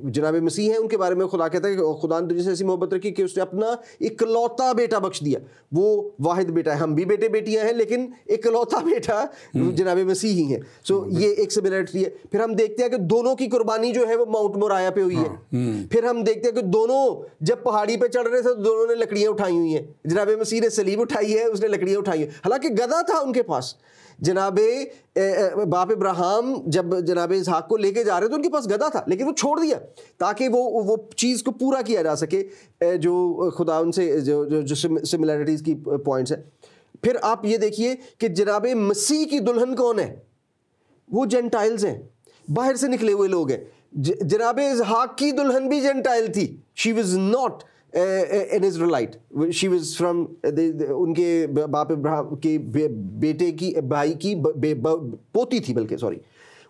जनाब मसीह हैं उनके बारे में खुदा कहता है कि खुदा ने तुझसे ऐसी मोहब्बत रखी कि उसने अपना इकलौता बेटा बख्श दिया। वो वाहिद बेटा है। हम भी बेटे बेटियां हैं, लेकिन इकलौता बेटा जनाब मसीह ही है। सो ये एक सिमिलरिटी है। फिर हम देखते हैं कि दोनों की कुर्बानी जो है वो माउंट मोराया पे हुई है। फिर हम देखते हैं कि दोनों जब पहाड़ी पे चढ़ रहे थे तो दोनों ने लकड़ियां उठाई हुई हैं। जनाब मसीह ने सलीब उठाई है, उसने लकड़ियां उठाई है। हालांकि गधा था उनके पास। जनाबे बाप इब्राहिम जब जनाब इसहाक को लेके जा रहे थे उनके पास गधा था, लेकिन वो छोड़ दिया ताकि वो चीज़ को पूरा किया जा सके, जो खुदा उनसे जो सिमिलैरिटीज़ की पॉइंट्स है। फिर आप ये देखिए कि जनाब मसीह की दुल्हन कौन है? वो जेंटाइल्स हैं, बाहर से निकले हुए लोग हैं। जनाब इसहाक की दुल्हन भी जेंटाइल थी। She was not an Israelite, she was from उनके बाप इब्राहिम के बेटे की भाई की पोती थी, बल्कि सॉरी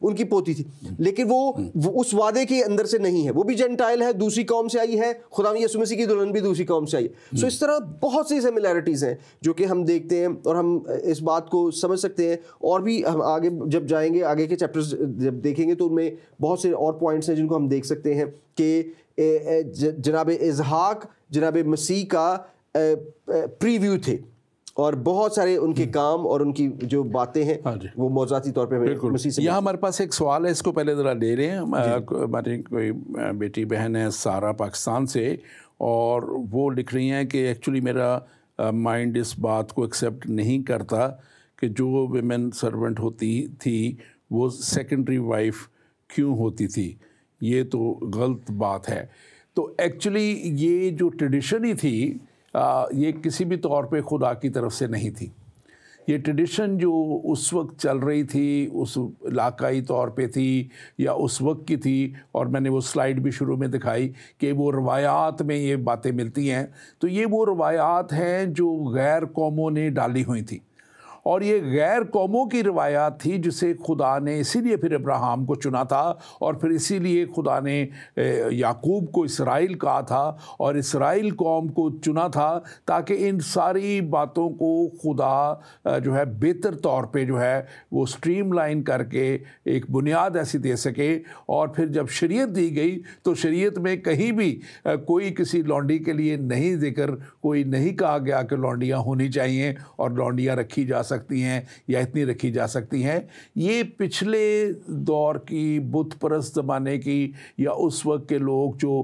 उनकी पोती थी। लेकिन वो उस वादे के अंदर से नहीं है, वो भी जेंटाइल है, दूसरी कौम से आई है। खुदा यीशु मसीह की दुल्हन भी दूसरी कौम से आई है। सो इस तरह बहुत सी सिमिलैरिटीज़ हैं जो कि हम देखते हैं और हम इस बात को समझ सकते हैं। और भी हम आगे जब जाएंगे, आगे के चैप्टर्स जब देखेंगे तो उनमें बहुत से और पॉइंट्स हैं जिनको हम देख सकते हैं कि जनाब इसहाक जनाब मसीह का प्रीव्यू थे और बहुत सारे उनके काम और उनकी जो बातें हैं वो मौज़ाती तौर पे मसीह से। यहाँ हमारे पास एक सवाल है, इसको पहले ज़रा ले रहे हैं। हमारी कोई बेटी बहन है सारा, पाकिस्तान से, और वो लिख रही हैं कि एक्चुअली मेरा माइंड इस बात को एक्सेप्ट नहीं करता कि जो विमेन सर्वेंट होती थी वो सेकेंडरी वाइफ क्यों होती थी। ये तो गलत बात है। तो एक्चुअली ये जो ट्रेडिशन ही थी ये किसी भी तौर पे खुदा की तरफ से नहीं थी। ये ट्रेडिशन जो उस वक्त चल रही थी, उस इलाकाई तौर पे थी या उस वक्त की थी, और मैंने वो स्लाइड भी शुरू में दिखाई कि वो रवायात में ये बातें मिलती हैं। तो ये वो रवायात हैं जो गैर कौमों ने डाली हुई थी, और ये गैर कौमों की रवायात थी जिसे खुदा ने इसीलिए फिर अब्राहम को चुना था, और फिर इसीलिए खुदा ने याकूब को इसराइल कहा था और इसराइल कौम को चुना था, ताकि इन सारी बातों को खुदा जो है बेहतर तौर पे जो है वो स्ट्रीमलाइन करके एक बुनियाद ऐसी दे सके। और फिर जब शरीयत दी गई तो शरीयत में कहीं भी कोई किसी लौंडी के लिए नहीं जिक्र, कोई नहीं कहा गया कि लौंडियाँ होनी चाहिए और लौंडियाँ रखी जा सकती हैं या इतनी रखी जा सकती हैं, ये पिछले दौर की बुत परस्त ज़माने की या उस वक्त के लोग जो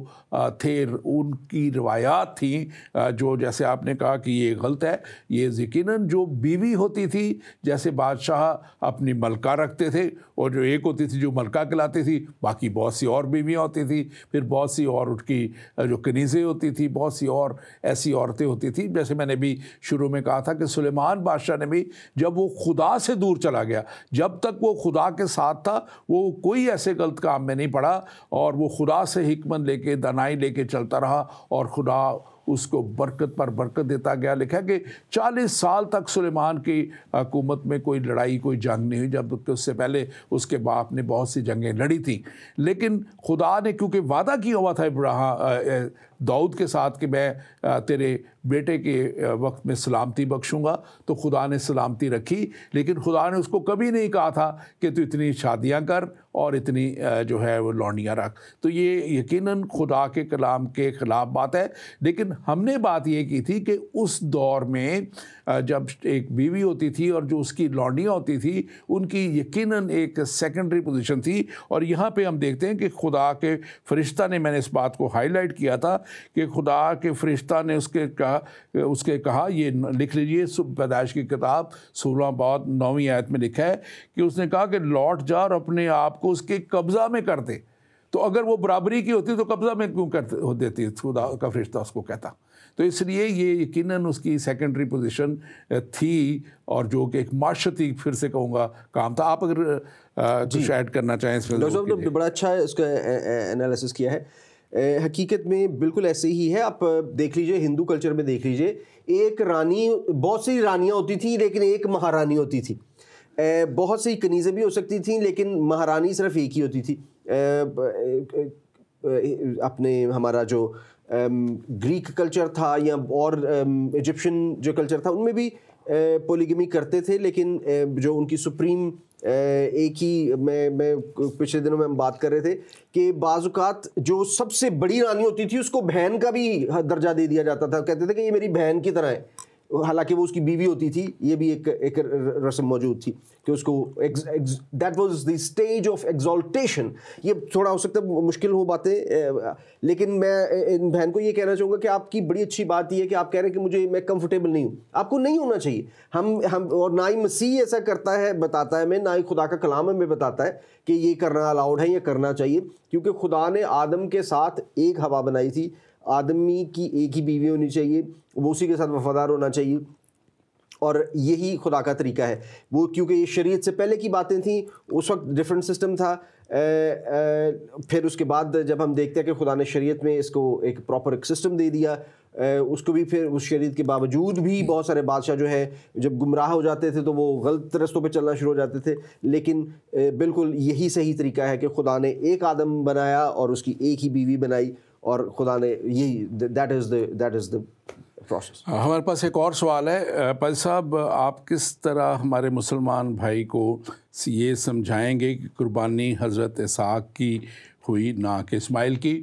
थे उनकी रवायात थी, जो जैसे आपने कहा कि ये गलत है। ये यकीनन जो बीवी होती थी, जैसे बादशाह अपनी मलका रखते थे और जो एक होती थी जो मलका कहलाती थी, बाकी बहुत सी और बीवियाँ होती थी, फिर बहुत सी और उनकी जो कनीज़ें होती थी, बहुत सी और ऐसी औरतें होती थी। जैसे मैंने भी शुरू में कहा था कि सुलेमान बादशाह ने भी जब वो खुदा से दूर चला गया, जब तक वो खुदा के साथ था, वो कोई ऐसे गलत काम में नहीं पड़ा और वो खुदा से हिकमत लेके दानाई लेके चलता रहा और खुदा उसको बरकत पर बरकत देता गया। लिखा है कि 40 साल तक सुलेमान की हुकूमत में कोई लड़ाई कोई जंग नहीं हुई, जबकि उससे पहले उसके बाप ने बहुत सी जंगें लड़ी थी। लेकिन खुदा ने क्योंकि वादा किया हुआ था इब्राहिम दाऊद के साथ कि मैं तेरे बेटे के वक्त में सलामती बख्शूँगा, तो खुदा ने सलामती रखी। लेकिन खुदा ने उसको कभी नहीं कहा था कि तू इतनी शादियाँ कर और इतनी जो है वो लौंडियाँ रख। तो ये यकीनन खुदा के कलाम के ख़िलाफ़ बात है। लेकिन हमने बात ये की थी कि उस दौर में जब एक बीवी होती थी और जो उसकी लौंडियाँ होती थी, उनकी यकीनन एक सेकेंडरी पोजीशन थी। और यहाँ पे हम देखते हैं कि खुदा के फरिश्ता ने, मैंने इस बात को हाईलाइट किया था कि खुदा के फरिश्ता ने उसके कहा ये लिख लीजिए, पैदाइश की किताब 16 बाब 9वीं आयत में लिखा है कि उसने कहा कि लौट जा और अपने आप को उसके कब्ज़ा में कर दे। तो अगर वो बराबरी की होती तो कब्ज़ा में क्यों कर देती, खुदा का फरिश्ता उसको कहता। तो इसलिए ये यकीनन उसकी सेकेंडरी पोजीशन थी और जो कि एक माशरती, फिर से कहूँगा, काम था। आप अगर कुछ ऐड करना चाहें इसमें। डॉक्टर साहब बड़ा अच्छा इसका एनालिसिस किया है। हकीकत में बिल्कुल ऐसे ही है। आप देख लीजिए, हिंदू कल्चर में देख लीजिए, एक रानी, बहुत सी रानियाँ होती थी लेकिन एक महारानी होती थी। बहुत सी कनीज़ें भी हो सकती थी लेकिन महारानी सिर्फ एक ही होती थी। अपने हमारा जो ग्रीक कल्चर था या और इजिप्शियन जो कल्चर था, उनमें भी पोलीगमी करते थे, लेकिन जो उनकी सुप्रीम एक ही, मैं पिछले दिनों में हम बात कर रहे थे कि बाज़-औक़ात जो सबसे बड़ी रानी होती थी उसको बहन का भी दर्जा दे दिया जाता था। कहते थे कि ये मेरी बहन की तरह है, हालांकि वो उसकी बीवी होती थी। ये भी एक रस्म मौजूद थी कि उसको that was the stage of exaltation. ये थोड़ा हो सकता है मुश्किल हो बातें, लेकिन मैं इन बहन को ये कहना चाहूँगा कि आपकी बड़ी अच्छी बात ये है कि आप कह रहे हैं कि मैं कंफर्टेबल नहीं हूँ। आपको नहीं होना चाहिए। हम और ना ही मसीह ऐसा करता है, बताता है हमें, ना ही खुदा का कलाम हमें बताता है कि ये करना अलाउड है, ये करना चाहिए, क्योंकि खुदा ने आदम के साथ एक हवा बनाई थी। आदमी की एक ही बीवी होनी चाहिए, वो उसी के साथ वफादार होना चाहिए, और यही खुदा का तरीका है। वो क्योंकि ये शरीयत से पहले की बातें थी, उस वक्त डिफरेंट सिस्टम था। फिर उसके बाद जब हम देखते हैं कि खुदा ने शरीयत में इसको एक प्रॉपर एक सिस्टम दे दिया, उसको भी फिर उस शरीयत के बावजूद भी बहुत सारे बादशाह जो है जब गुमराह हो जाते थे तो वो गलत रस्तों पे चलना शुरू हो जाते थे। लेकिन बिल्कुल यही सही तरीका है कि खुदा ने एक आदम बनाया और उसकी एक ही बीवी बनाई, और खुदा ने यही दैट इज़ द प्रोसेस। हमारे पास एक और सवाल है। पाजी साहब, आप किस तरह हमारे मुसलमान भाई को ये समझाएंगे कि कुर्बानी हज़रत इसहाक़ की हुई, ना कि इस्माइल की?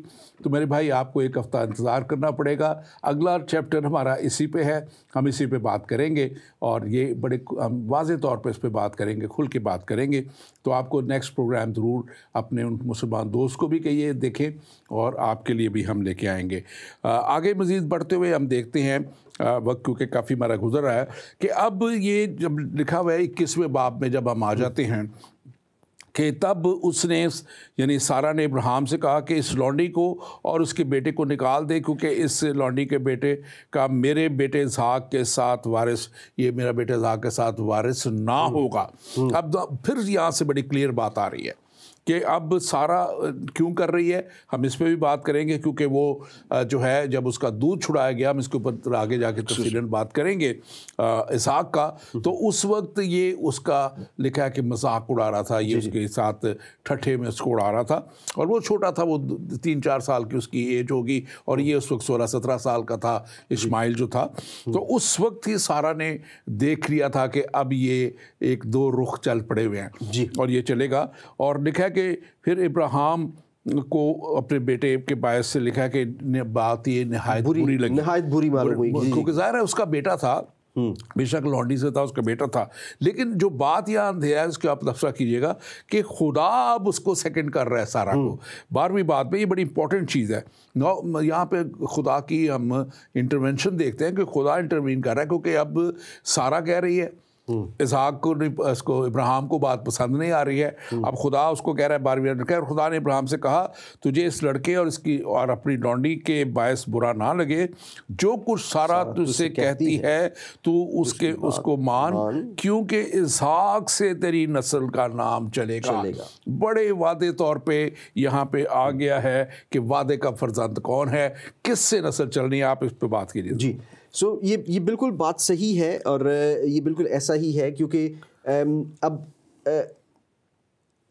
तो मेरे भाई, आपको एक हफ़्ता इंतज़ार करना पड़ेगा। अगला चैप्टर हमारा इसी पे है, हम इसी पे बात करेंगे और ये बड़े हम वाज़े तौर पे इस पे बात करेंगे, खुल के बात करेंगे। तो आपको नेक्स्ट प्रोग्राम ज़रूर अपने उन मुसलमान दोस्त को भी कहिए देखें, और आपके लिए भी हम लेके आएंगे। आगे मज़ीद बढ़ते हुए हम देखते हैं, वक्त क्योंकि काफ़ी हमारा गुजर रहा है, कि अब ये जब लिखा हुआ है 21वें बाब में जब हम आ जाते हैं कि तब उसने यानी सारा ने इब्राहिम से कहा कि इस लौंडी को और उसके बेटे को निकाल दे, क्योंकि इस लौंडी के बेटे का मेरे बेटे इसहाक़ के साथ वारिस, ये मेरा बेटे इसहाक़ के साथ वारिस ना होगा। अब फिर यहाँ से बड़ी क्लियर बात आ रही है कि अब सारा क्यों कर रही है, हम इस पे भी बात करेंगे, क्योंकि वो जो है जब उसका दूध छुड़ाया गया, हम इसके ऊपर आगे जाके तफसीलन बात करेंगे इसहाक़ का, तो उस वक्त ये उसका लिखा है कि मजाक उड़ा रहा था, ये उसके साथ ठट्ठे में उसको उड़ा रहा था, और वो छोटा था, वो 3-4 साल की उसकी एज होगी, और ये उस वक्त 16-17 साल का था इस्माइल जो था। तो उस वक्त ही सारा ने देख लिया था कि अब ये 1-2 रुख चल पड़े हुए हैं और ये चलेगा। और लिखा है कि फिर इब्राहिम को अपने बेटे के बायस से लिखा है कि बात ये नहायत बुरी लगी, नहायत बुरी मालूम हुई, क्योंकि ज़ाहिर है उसका बेटा था बेशक लॉन्डी से था, उसका बेटा था, लेकिन जो बात यहाँ है उसके आप तबसरा कीजिएगा कि खुदा अब उसको सेकंड कर रहा है सारा को। 12वीं बात में ये बड़ी इंपॉर्टेंट चीज़ है। यहाँ पे खुदा की हम इंटरवेंशन देखते हैं कि खुदा इंटरवीन कर रहा है, क्योंकि अब सारा कह रही है इसहाक को नहीं, इसको इब्राहिम को बात पसंद नहीं आ रही है। अब खुदा उसको कह रहा है 12वीं आयत में, खुदा ने इब्राहिम से कहा तुझे इस लड़के और इसकी और अपनी लौंडी के बायस बुरा ना लगे, जो कुछ सारा तुझसे कहती है तू उसको मान, क्योंकि इसहाक से तेरी नस्ल का नाम चलेगा। बड़े वादे तौर पे यहाँ पे आ गया है कि वादे का फर्जंद कौन है, किससे नस्ल चलनी है। आप इस पर बात कीजिए जी। ये बिल्कुल बात सही है और ये बिल्कुल ऐसा ही है, क्योंकि अब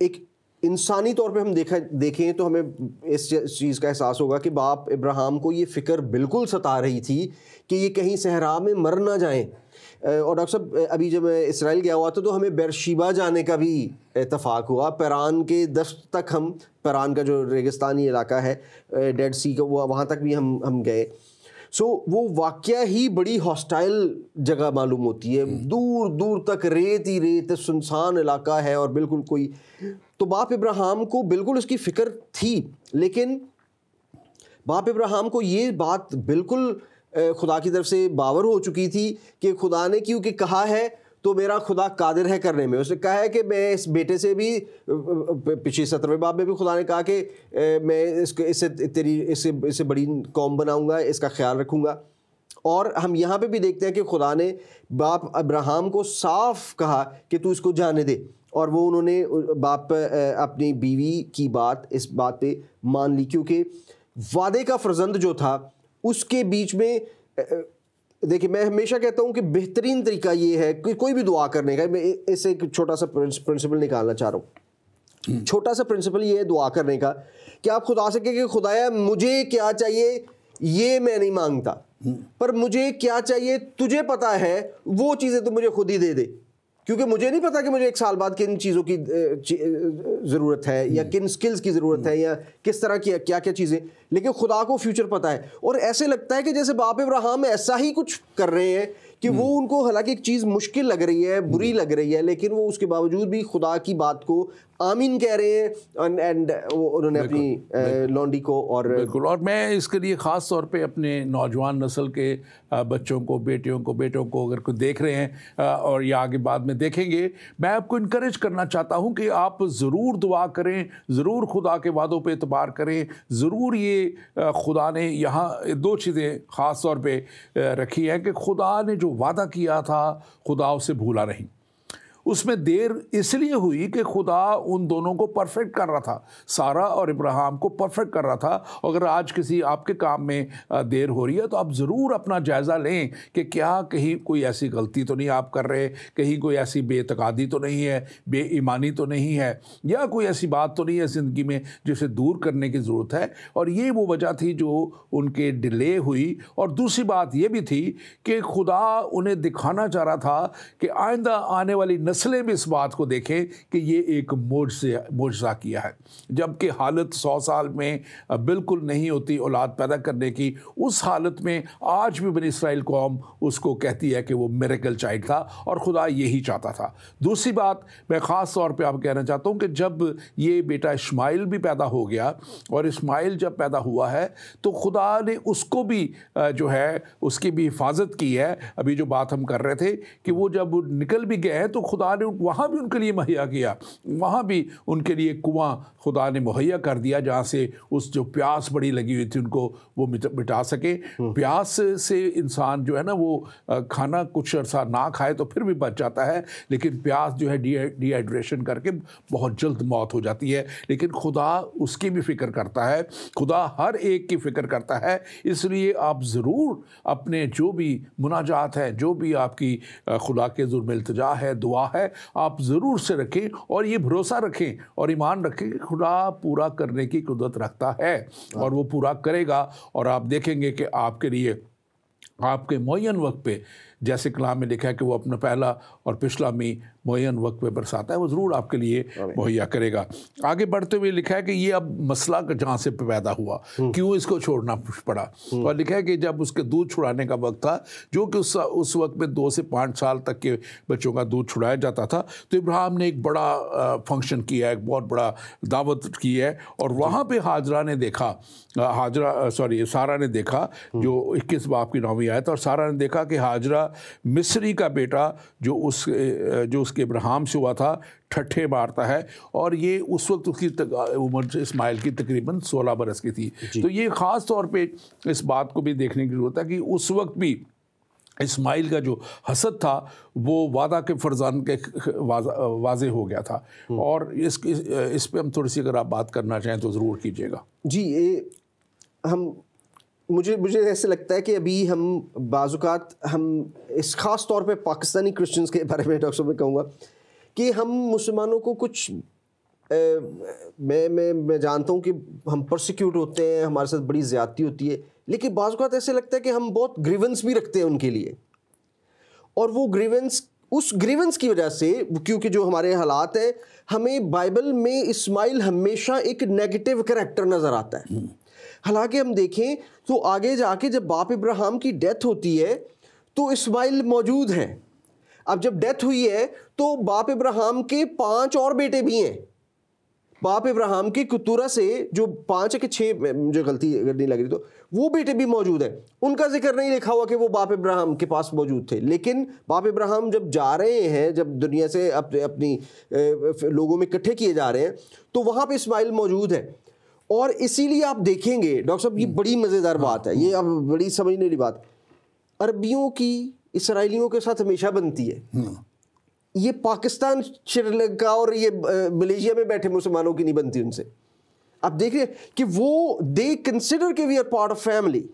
एक इंसानी तौर पे हम देखें तो हमें इस चीज़ का एहसास होगा कि बाप इब्राहिम को ये फ़िक्र बिल्कुल सता रही थी कि ये कहीं सहरा में मर ना जाएं। और डॉक्टर साहब, अभी जब मैं इसराइल गया हुआ था तो हमें बेरशीबा जाने का भी इत्तफाक हुआ। पैरान के दस्त तक हम, पैरान का जो रेगिस्तानी इलाका है डेड सी का, वो वहाँ तक भी हम गए। वो वाक़या ही बड़ी हॉस्टाइल जगह मालूम होती है, दूर दूर तक रेत ही रेत, सुनसान इलाका है और बिल्कुल कोई। तो बाप इब्राहिम को बिल्कुल उसकी फ़िक्र थी, लेकिन बाप इब्राहिम को ये बात बिल्कुल खुदा की तरफ से बावर हो चुकी थी कि खुदा ने क्योंकि कहा है तो मेरा खुदा कादिर है करने में। उसने कहा है कि मैं इस बेटे से भी, पिछले 17वें बाब में भी खुदा ने कहा कि मैं इससे बड़ी कौम बनाऊंगा, इसका ख्याल रखूंगा। और हम यहाँ पे भी देखते हैं कि खुदा ने बाप अब्राहम को साफ कहा कि तू इसको जाने दे, और वो उन्होंने बाप अपनी बीवी की बात, इस बात पे मान ली, क्योंकि वादे का फर्जंद जो था उसके बीच में। देखिए, मैं हमेशा कहता हूँ कि बेहतरीन तरीका ये है कि कोई भी दुआ करने का, मैं इससे एक छोटा सा प्रिंसिपल निकालना चाह रहा हूँ। छोटा सा प्रिंसिपल ये है दुआ करने का कि आप खुदा से कहें कि खुदाया मुझे क्या चाहिए ये मैं नहीं मांगता, पर मुझे क्या चाहिए तुझे पता है, वो चीज़ें तो मुझे खुद ही दे दे, क्योंकि मुझे नहीं पता कि मुझे 1 साल बाद किन चीज़ों की ज़रूरत है या किन स्किल्स की ज़रूरत है या किस तरह की क्या क्या चीज़ें, लेकिन खुदा को फ्यूचर पता है। और ऐसे लगता है कि जैसे बाप इब्राहिम ऐसा ही कुछ कर रहे हैं कि वो उनको, हालांकि एक चीज़ मुश्किल लग रही है, बुरी लग रही है, लेकिन वो उसके बावजूद भी खुदा की बात को आमीन कह रहे हैं। एंड उन्होंने अपनी लौंडी को, और बिल्कुल, और मैं इसके लिए ख़ास तौर पे अपने नौजवान नस्ल के बच्चों को, बेटों को अगर कोई देख रहे हैं और या आगे बाद में देखेंगे, मैं आपको इनकरेज करना चाहता हूं कि आप ज़रूर दुआ करें, ज़रूर खुदा के वादों पे एतबार करें। ज़रूर ये खुदा ने यहाँ 2 चीज़ें ख़ास तौर पे रखी हैं कि खुदा ने जो वादा किया था खुदा उसे भूला नहीं। उसमें देर इसलिए हुई कि खुदा उन दोनों को परफेक्ट कर रहा था, सारा और इब्राहिम को परफेक्ट कर रहा था। अगर आज किसी आपके काम में देर हो रही है तो आप ज़रूर अपना जायज़ा लें कि क्या कहीं कोई ऐसी गलती तो नहीं आप कर रहे, कहीं कोई ऐसी बेतकादी तो नहीं है, बेईमानी तो नहीं है, या कोई ऐसी बात तो नहीं है ज़िंदगी में जिसे दूर करने की ज़रूरत है। और ये वो वजह थी जो उनके डिले हुई। और दूसरी बात ये भी थी कि खुदा उन्हें दिखाना चाह रहा था कि आइंदा आने वाली नस्लें भी इस बात को देखें कि ये एक मोजज़ा किया है। जबकि हालत 100 साल में बिल्कुल नहीं होती औलाद पैदा करने की, उस हालत में आज भी बनी इस्राएल कौम उसको कहती है कि वो मिरेकल चाइल्ड था, और खुदा यही चाहता था। दूसरी बात मैं ख़ास तौर पे आप कहना चाहता हूँ कि जब ये बेटा इस्माइल भी पैदा हो गया, और इस्माइल जब पैदा हुआ है तो खुदा ने उसको भी जो है उसकी भी हिफाजत की है। अभी जो बात हम कर रहे थे कि वो जब निकल भी गए हैं तो खुदा ने वहाँ भी उनके लिए मुहैया किया, वहाँ भी उनके लिए कुआं खुदा ने मुहैया कर दिया जहाँ से उस जो प्यास बड़ी लगी हुई थी उनको वो मिटा सके। प्यास से इंसान जो है ना वो खाना कुछ अर्सा ना खाए तो फिर भी बच जाता है, लेकिन प्यास जो है डिहाइड्रेशन करके बहुत जल्द मौत हो जाती है। लेकिन खुदा उसकी भी फ़िक्र करता है, खुदा हर एक की फ़िक्र करता है। इसलिए आप ज़रूर अपने जो भी मुनाजात है, जो भी आपकी खुदा के ज़ुर्म इल्तिजा है, दुआ है, आप ज़रूर से रखें और ये भरोसा रखें और ईमान रखें कि खुदा पूरा करने की कुदरत रखता है और वो पूरा करेगा। और आप देखेंगे कि आपके लिए आपके मुअय्यन वक्त पे जैसे कलाम में लिखा है कि वो अपना पहला और पिछला मी मुअय्यन वक्त पे बरसाता है, वो ज़रूर आपके लिए मुहैया करेगा। आगे बढ़ते हुए लिखा है कि ये अब मसला जहाँ से पैदा हुआ, क्यों इसको छोड़ना पड़ा, और लिखा है कि जब उसके दूध छुड़ाने का वक्त था, जो कि उस वक्त में 2 से 5 साल तक के बच्चों का दूध छुड़ाया जाता था, तो इब्राहिम ने एक बड़ा फंक्शन किया, एक बहुत बड़ा दावत की है। और वहाँ पे सारा ने देखा, जो 21 बाब की 9वीं आयत, और सारा ने देखा कि हाजरा मिस्री का बेटा जो उसके इब्राहिम से हुआ था ठट्ठे मारता है, और ये उस वक्त उसकी उम्र इस्माइल की तकरीबन 16 बरस की थी। तो ये ख़ास तौर पे इस बात को भी देखने की ज़रूरत है कि उस वक्त भी इस्माइल का जो हसद था वो वादा के फरजान के वाज़े हो गया था। और इस पे हम थोड़ी सी अगर आप बात करना चाहें तो ज़रूर कीजिएगा। जी, मुझे ऐसे लगता है कि अभी हम बाज़ुकात हम इस ख़ास तौर पे पाकिस्तानी क्रिश्चियंस के बारे में डॉक्टर साहब मैं कहूँगा कि हम मुसलमानों को कुछ मैं जानता हूँ कि हम प्रोसिक्यूट होते हैं, हमारे साथ बड़ी ज़्यादती होती है, लेकिन बाज़ुकात ऐसे लगता है कि हम बहुत ग्रीवेंस भी रखते हैं उनके लिए, और वो उस ग्रीवेंस की वजह से, क्योंकि जो हमारे हालात हैं, हमें बाइबल में इस्माइल हमेशा एक नेगेटिव कैरेक्टर नज़र आता है। हालांकि हम देखें तो आगे जाके जब बाप इब्राहिम की डेथ होती है तो इस्माइल मौजूद हैं। अब जब डेथ हुई है तो बाप इब्राहिम के 5 और बेटे भी हैं। बाप इब्राहिम की कुतूरा से जो 5 के 6, मुझे गलती अगर नहीं लग रही तो वो बेटे भी मौजूद हैं। उनका जिक्र नहीं लिखा हुआ कि वो बाप इब्राहिम के पास मौजूद थे, लेकिन बाप इब्राहिम जब जा रहे हैं, जब दुनिया से अपनी लोगों में इकट्ठे किए जा रहे हैं, तो वहाँ पे इस्माइल मौजूद है। और इसीलिए आप देखेंगे डॉक्टर साहब, ये बड़ी मज़ेदार बात है, ये अब बड़ी समझने वाली बात, अरबियों की इसराइलियों के साथ हमेशा बनती है। ये पाकिस्तान, श्रीलंका और ये मलेशिया में बैठे मुसलमानों की नहीं बनती उनसे। आप देख रहे हैं कि वो दे कंसिडर कि we are part of family,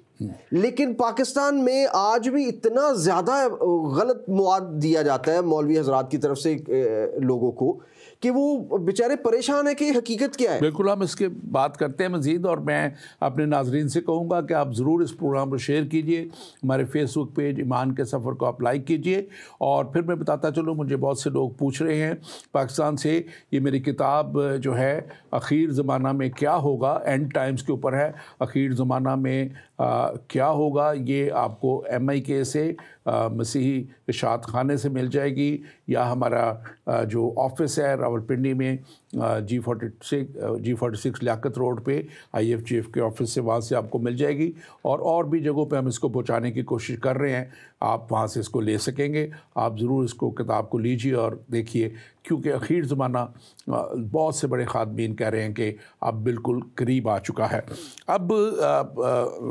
लेकिन पाकिस्तान में आज भी इतना ज़्यादा गलत मुआद दिया जाता है मौलवी हजरात की तरफ से लोगों को कि वो बेचारे परेशान है कि हकीकत क्या है। बिल्कुल, हम इसके बात करते हैं मज़ीद, और मैं अपने नाजरीन से कहूँगा कि आप ज़रूर इस प्रोग्राम को शेयर कीजिए, हमारे फेसबुक पेज ईमान के सफ़र को आप लाइक कीजिए। और फिर मैं बताता चलूँ, मुझे बहुत से लोग पूछ रहे हैं पाकिस्तान से, ये मेरी किताब जो है आखिर ज़माना में क्या होगा, एंड टाइम्स के ऊपर है। आखिर ज़माना में क्या होगा, ये आपको MIK से मसीही इशात खाने से मिल जाएगी, या हमारा जो ऑफिस है रावलपिंडी में G46 लियाकत रोड पे IFGF के ऑफिस से, वहाँ से आपको मिल जाएगी। और भी जगहों पे हम इसको पहुँचाने की कोशिश कर रहे हैं, आप वहाँ से इसको ले सकेंगे। आप ज़रूर इसको किताब को लीजिए और देखिए, क्योंकि आखिर ज़माना बहुत से बड़े खादमीन कह रहे हैं कि अब बिल्कुल करीब आ चुका है। अब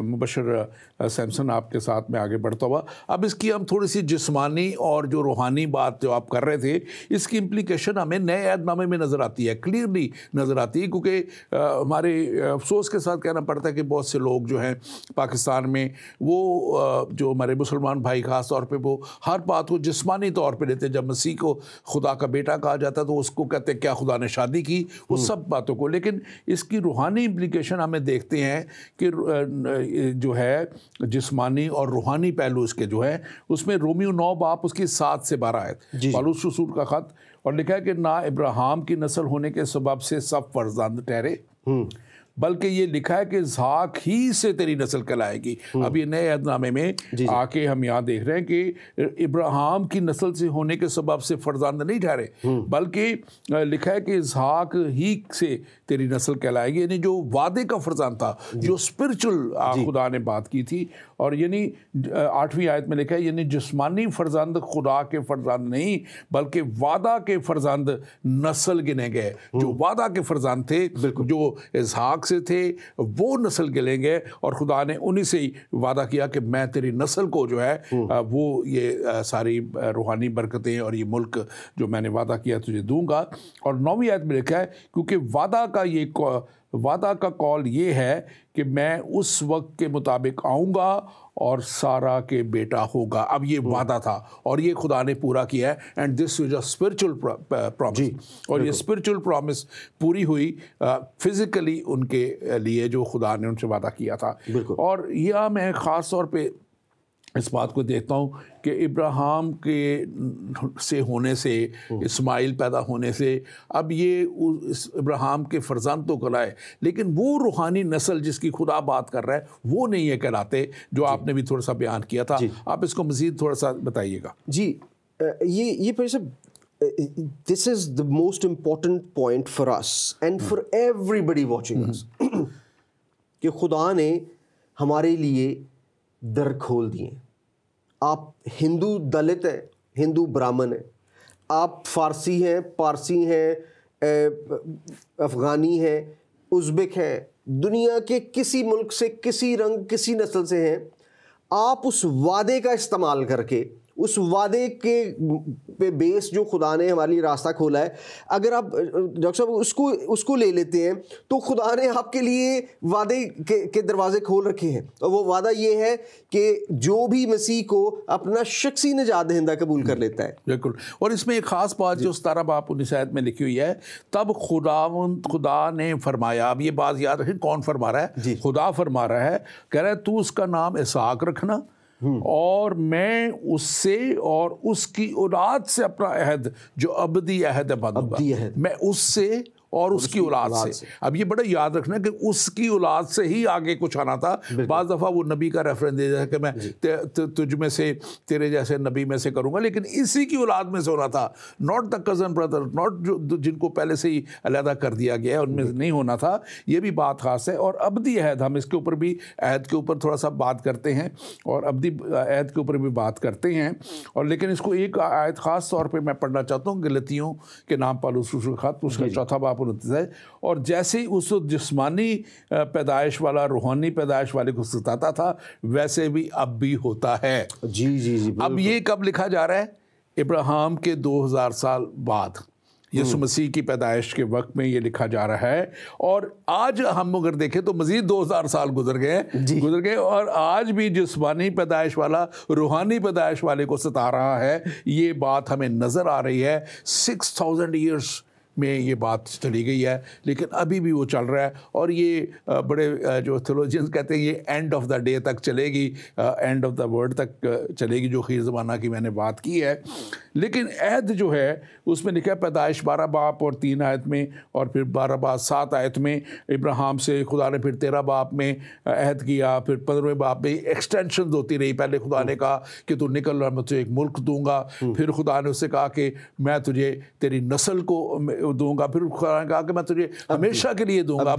मुबशर सैमसन आपके साथ में आगे बढ़ता हुआ, अब इसकी हम थोड़ी सी जिस्मानी और जो रूहानी बात जो आप कर रहे थे, इसकी इम्प्लीकेशन हमें नए अहदनामे में नज़र आती है, क्लियरली नज़र आती है। क्योंकि हमारे अफसोस के साथ कहना पड़ता है कि बहुत से लोग जो हैं पाकिस्तान में, वो जो हमारे मुसलमान भाई ख़ास तौर पे, वो हर बात को जिस्मानी तौर पे लेते हैं। जब मसीह को खुदा का बेटा कहा जाता है तो उसको कहते हैं क्या खुदा ने शादी की, वो सब बातों को। लेकिन इसकी रूहानी इम्प्लीकेशन हमें देखते हैं कि जो है जिस्मानी और रूहानी पहलू इसके जो है, उसमें रोमियो 9 बाब उसकी 7 से 12 आयत, पौलुस रसूल का ख़त, और लिखा है कि ना इब्राहिम की नस्ल होने के सबब से सब फर्जंद ठहरे, बल्कि ये लिखा है कि इसहाक ही से तेरी नस्ल कहलाएगी। अब ये नए अहदनामे में आके हम यहाँ देख रहे हैं कि इब्राहिम की नस्ल से होने के सबब से फर्जंद नहीं ठहरे, बल्कि लिखा है कि इसहाक ही से तेरी नस्ल कहलाएगी, यानी जो वादे का फर्जंद था, जो स्पिरिचुअल खुदा ने बात की थी। और यानी 8वीं आयत में लिखा है, यानी जिस्मानी फर्जंद खुदा के फर्जंद नहीं, बल्कि वादा के फर्जंद नस्ल गिने गए। जो वादा के फर्जंद थे, जो इसहाक से थे, वो नस्ल गिलेंगे, और खुदा ने उन्हीं से ही वादा किया कि मैं तेरी नस्ल को जो है वो ये सारी रूहानी बरकतें और ये मुल्क जो मैंने वादा किया तुझे दूंगा। और 9वीं आयत में लिखा है, क्योंकि वादा का कौल ये है कि मैं उस वक्त के मुताबिक आऊँगा और सारा के बेटा होगा। अब ये वादा था और ये खुदा ने पूरा किया है, and this is a spiritual promise. और ये स्पिरिचुअल प्रॉमिस पूरी हुई फिज़िकली उनके लिए, जो खुदा ने उनसे वादा किया था। और यह मैं ख़ास तौर पे इस बात को देखता हूँ कि इब्राहिम के से होने से, इस्माइल पैदा होने से, अब ये इब्राहिम के फर्जंद तो कहलाए, लेकिन वो रूहानी नस्ल जिसकी खुदा बात कर रहा है वो नहीं है कहलाते, जो आपने भी थोड़ा सा बयान किया था। आप इसको मज़ीद थोड़ा सा बताइएगा। जी, ये फिर से this is the most important point for us and for everybody watching us, कि खुदा ने हमारे लिए दर खोल दिए। आप हिंदू दलित हैं, हिंदू ब्राह्मण हैं, आप फारसी हैं, पारसी हैं, अफ़गानी हैं, उज़्बेक हैं, दुनिया के किसी मुल्क से, किसी रंग, किसी नस्ल से हैं, आप उस वादे का इस्तेमाल करके, उस वादे के पे बेस जो खुदा ने हमारे लिए रास्ता खोला है, अगर आप डॉक्टर साहब उसको ले लेते हैं तो खुदा ने आपके लिए वादे के दरवाजे खोल रखे हैं। और वो वादा ये है कि जो भी मसीह को अपना शख्सी निजात दहिंदा कबूल कर लेता है। बिल्कुल। और इसमें एक ख़ास बात जो 17 बाब 19 आयत में लिखी हुई है, तब खुदा ने फरमाया, अब ये बात याद रखें कौन फरमा रहा है, खुदा फरमा रहा है, कह रहा है तू उसका नाम इसहाक रखना और मैं उससे और उसकी औलाद से अपना अहद जो अबदी अहद बांधूंगा, मैं उससे और उसकी औलाद से। अब ये बड़ा याद रखना कि उसकी औलाद से ही आगे कुछ आना था। बाज़ दफ़ा वो नबी का रेफरेंस दे जाए कि मैं तुझ में से, तेरे जैसे नबी में से करूँगा, लेकिन इसी की औलाद में से होना था, not the cousin brother, not जो जिनको पहले से ही अलहदा कर दिया गया है उनमें नहीं होना था। ये भी बात ख़ास है। और अबदी अहद, हम इसके ऊपर भी, अहद के ऊपर थोड़ा सा बात करते हैं और अबदी अहद के ऊपर भी बात करते हैं। और लेकिन इसको एक आयत ख़ास तौर पर मैं पढ़ना चाहता हूँ, गलतियों के नाम पालूस ख़त, उसका चौथा बाब है। और जैसे ही उस जिस्मानी पैदाइश वाला रूहानी पैदाइश वाले को सताता था, वैसे भी अब भी होता है। जी जी जी। अब ये कब लिखा जा रहा है? इब्राहिम के 2000 साल बाद, यीशु मसीह की पैदाइश के वक्त में ये लिखा जा रहा है। और आज हम अगर देखें तो मज़ीद 2000 साल गुजर गए और आज भी जिस्मानी पैदाइश वाला रूहानी पैदाइश वाले को सता रहा है। ये बात हमें नज़र आ रही है। 6000 ईयर्स में ये बात चली गई है, लेकिन अभी भी वो चल रहा है। और ये बड़े जो थियोलॉजियंस कहते हैं ये एंड ऑफ द डे तक चलेगी, एंड ऑफ द वर्ल्ड तक चलेगी, जो खीर ज़माना की मैंने बात की है। लेकिन अहद जो है उसमें लिखा है पैदाइश 12 बाब और 3 आयत में, और फिर 12 बाब 7 आयत में इब्राहिम से खुदा ने फिर 13 बाब में अहद किया, फिर 15वें बाब में एक्सटेंशन होती रही। पहले खुदा ने कहा कि तू निकल रहा, मैं तुझे एक मुल्क दूंगा, फिर खुदा ने उससे कहा कि मैं तुझे तेरी नस्ल को दूंगा, फिर खुदा ने कहा कि मैं तुझे हमेशा के लिए दूंगा,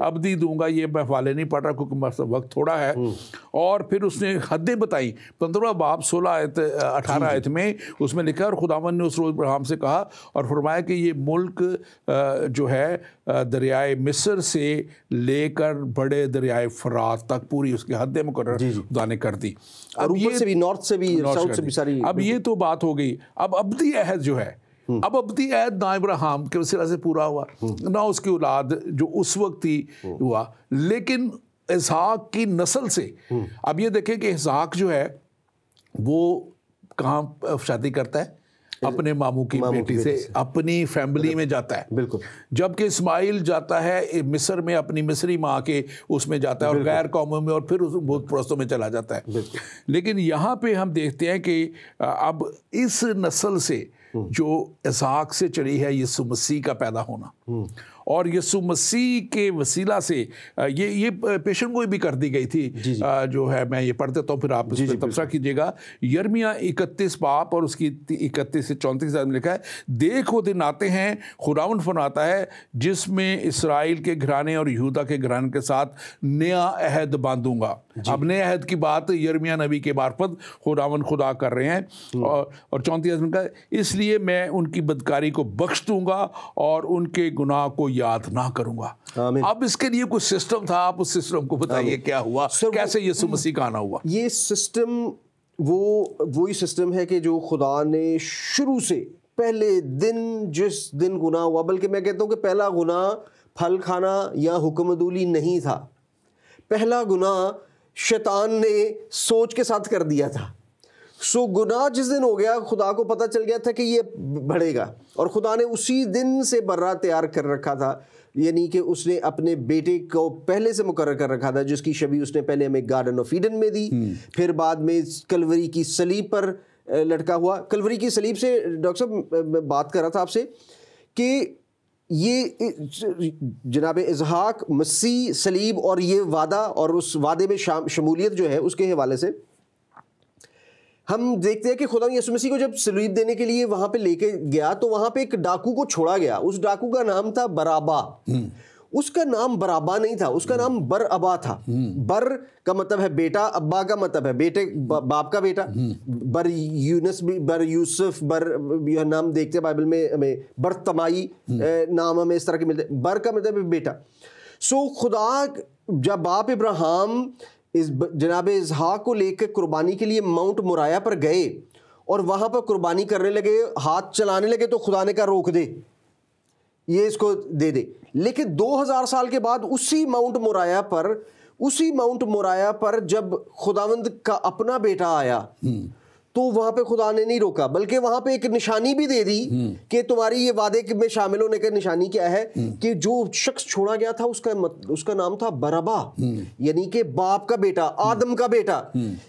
अब्दी दूंगा। ये मैं हवाले नहीं पढ़ रहा क्योंकि वक्त थोड़ा है। और फिर उसने हदें बताई 15वां बाब 16 आयत 18 आयत में, उसमें लिखा और खुदावन ने उस रोज़ इब्राहिम से कहा और फरमाया कि ये मुल्क जो है दरियाए मिस्र से लेकर बड़े दरियाए फरात तक पूरी उसकी हदें मुकर्रर खुदा ने कर दी। अब ऊपर से भी, नॉर्थ से भी, साउथ से भी सारी। अब ये तो बात हो गई। अब अब्दी अहद जो है, अब अब्दी अहद ना इब्राहिम के वसीला से पूरा हुआ, ना उसकी औलाद जो उस वक्त ही हुआ, लेकिन इसहाक की नस्ल से। अब ये देखें कि इसहाक जो है वो कहाँ शादी करता है? अपने मामू की बेटी से, अपनी फैमिली में जाता है। बिल्कुल। जबकि इस्माइल जाता है मिस्र में, अपनी मिस्री माँ के उसमें जाता है और गैर कौमों में, और फिर उस बहुत प्रस्तों में चला जाता है। लेकिन यहाँ पे हम देखते हैं कि अब इस नस्ल से जो इसहाक से चली है यीशु मसीह का पैदा होना, और यीशु मसीह के वसीला से ये पेशन गोई भी कर दी गई थी। जो है मैं ये पढ़ देता हूँ, फिर आप इस पर तबसरा कीजिएगा। यिर्मयाह 31 बाब और उसकी 31 से 34 में लिखा है, देख वो दिन आते हैं, खुदावंद फरमाता है, जिसमें इसराइल के घराने और यहूदा के घराने के साथ नया अहद बांधूंगा। अब नए अहद की बात यिर्मयाह नबी के मार्फत खुदावंद खुदा कर रहे हैं। और 34 में कहा, इसलिए मैं उनकी बदकारी को बख्श दूंगा और उनके गुनाह को याद ना करूंगा। अब इसके लिए कुछ सिस्टम था, आप उस सिस्टम को बताइए क्या हुआ, कैसे यीशु मसीह का आना हुआ? ये सिस्टम वही सिस्टम है कि जो खुदा ने शुरू से पहले दिन, जिस दिन गुनाह हुआ, बल्कि मैं कहता हूं कि पहला गुनाह फल खाना या हुक्मदूली नहीं था। पहला गुनाह शैतान ने सोच के साथ कर दिया था। सो गुनाह जिस दिन हो गया, खुदा को पता चल गया था कि ये बढ़ेगा, और खुदा ने उसी दिन से बर्रा तैयार कर रखा था। यानी कि उसने अपने बेटे को पहले से मुकर्रर कर रखा था, जिसकी छवि उसने पहले हमें गार्डन ऑफ ईडन में दी, फिर बाद में कलवरी की सलीब पर लटका हुआ। कलवरी की सलीब से डॉक्टर साहब मैं बात कर रहा था आपसे कि ये जनाब इसहाक, मसीह, सलीब और ये वादा और उस वादे में शमूलियत जो है उसके हवाले से हम देखते हैं कि खुदा यीशु मसीह को जब सलीब देने के लिए वहां पे लेके गया तो वहां पे एक डाकू को छोड़ा गया। उस डाकू का नाम था बराबा। उसका नाम बराबा नहीं था, उसका नाम बर अबा था। बर का मतलब है बेटा, अब्बा का मतलब है बेटे, बाप का बेटा। बर यूनस भी, बर यूसुफ, बर यह नाम देखते हैं बाइबल में हमें, बर तमाई नाम हमें इस तरह के मिलते हैं। बर का मतलब है बेटा। सो खुदा जब बाप इब्राहिम इस जनाब इसहाक को लेकर कुर्बानी के लिए माउंट मोराया पर गए और वहां पर कुर्बानी करने लगे, हाथ चलाने लगे, तो खुदा ने कहा रोक दे, ये इसको दे दे। लेकिन 2000 साल के बाद उसी माउंट मोराया पर जब खुदावंद का अपना बेटा आया तो वहां पे खुदा ने नहीं रोका, बल्कि वहां पे एक निशानी भी दे दी कि तुम्हारी ये वादे में शामिल होने का निशानी क्या है कि जो शख्स छोड़ा गया था उसका नाम था बरबा, यानी कि बाप का बेटा, आदम का बेटा।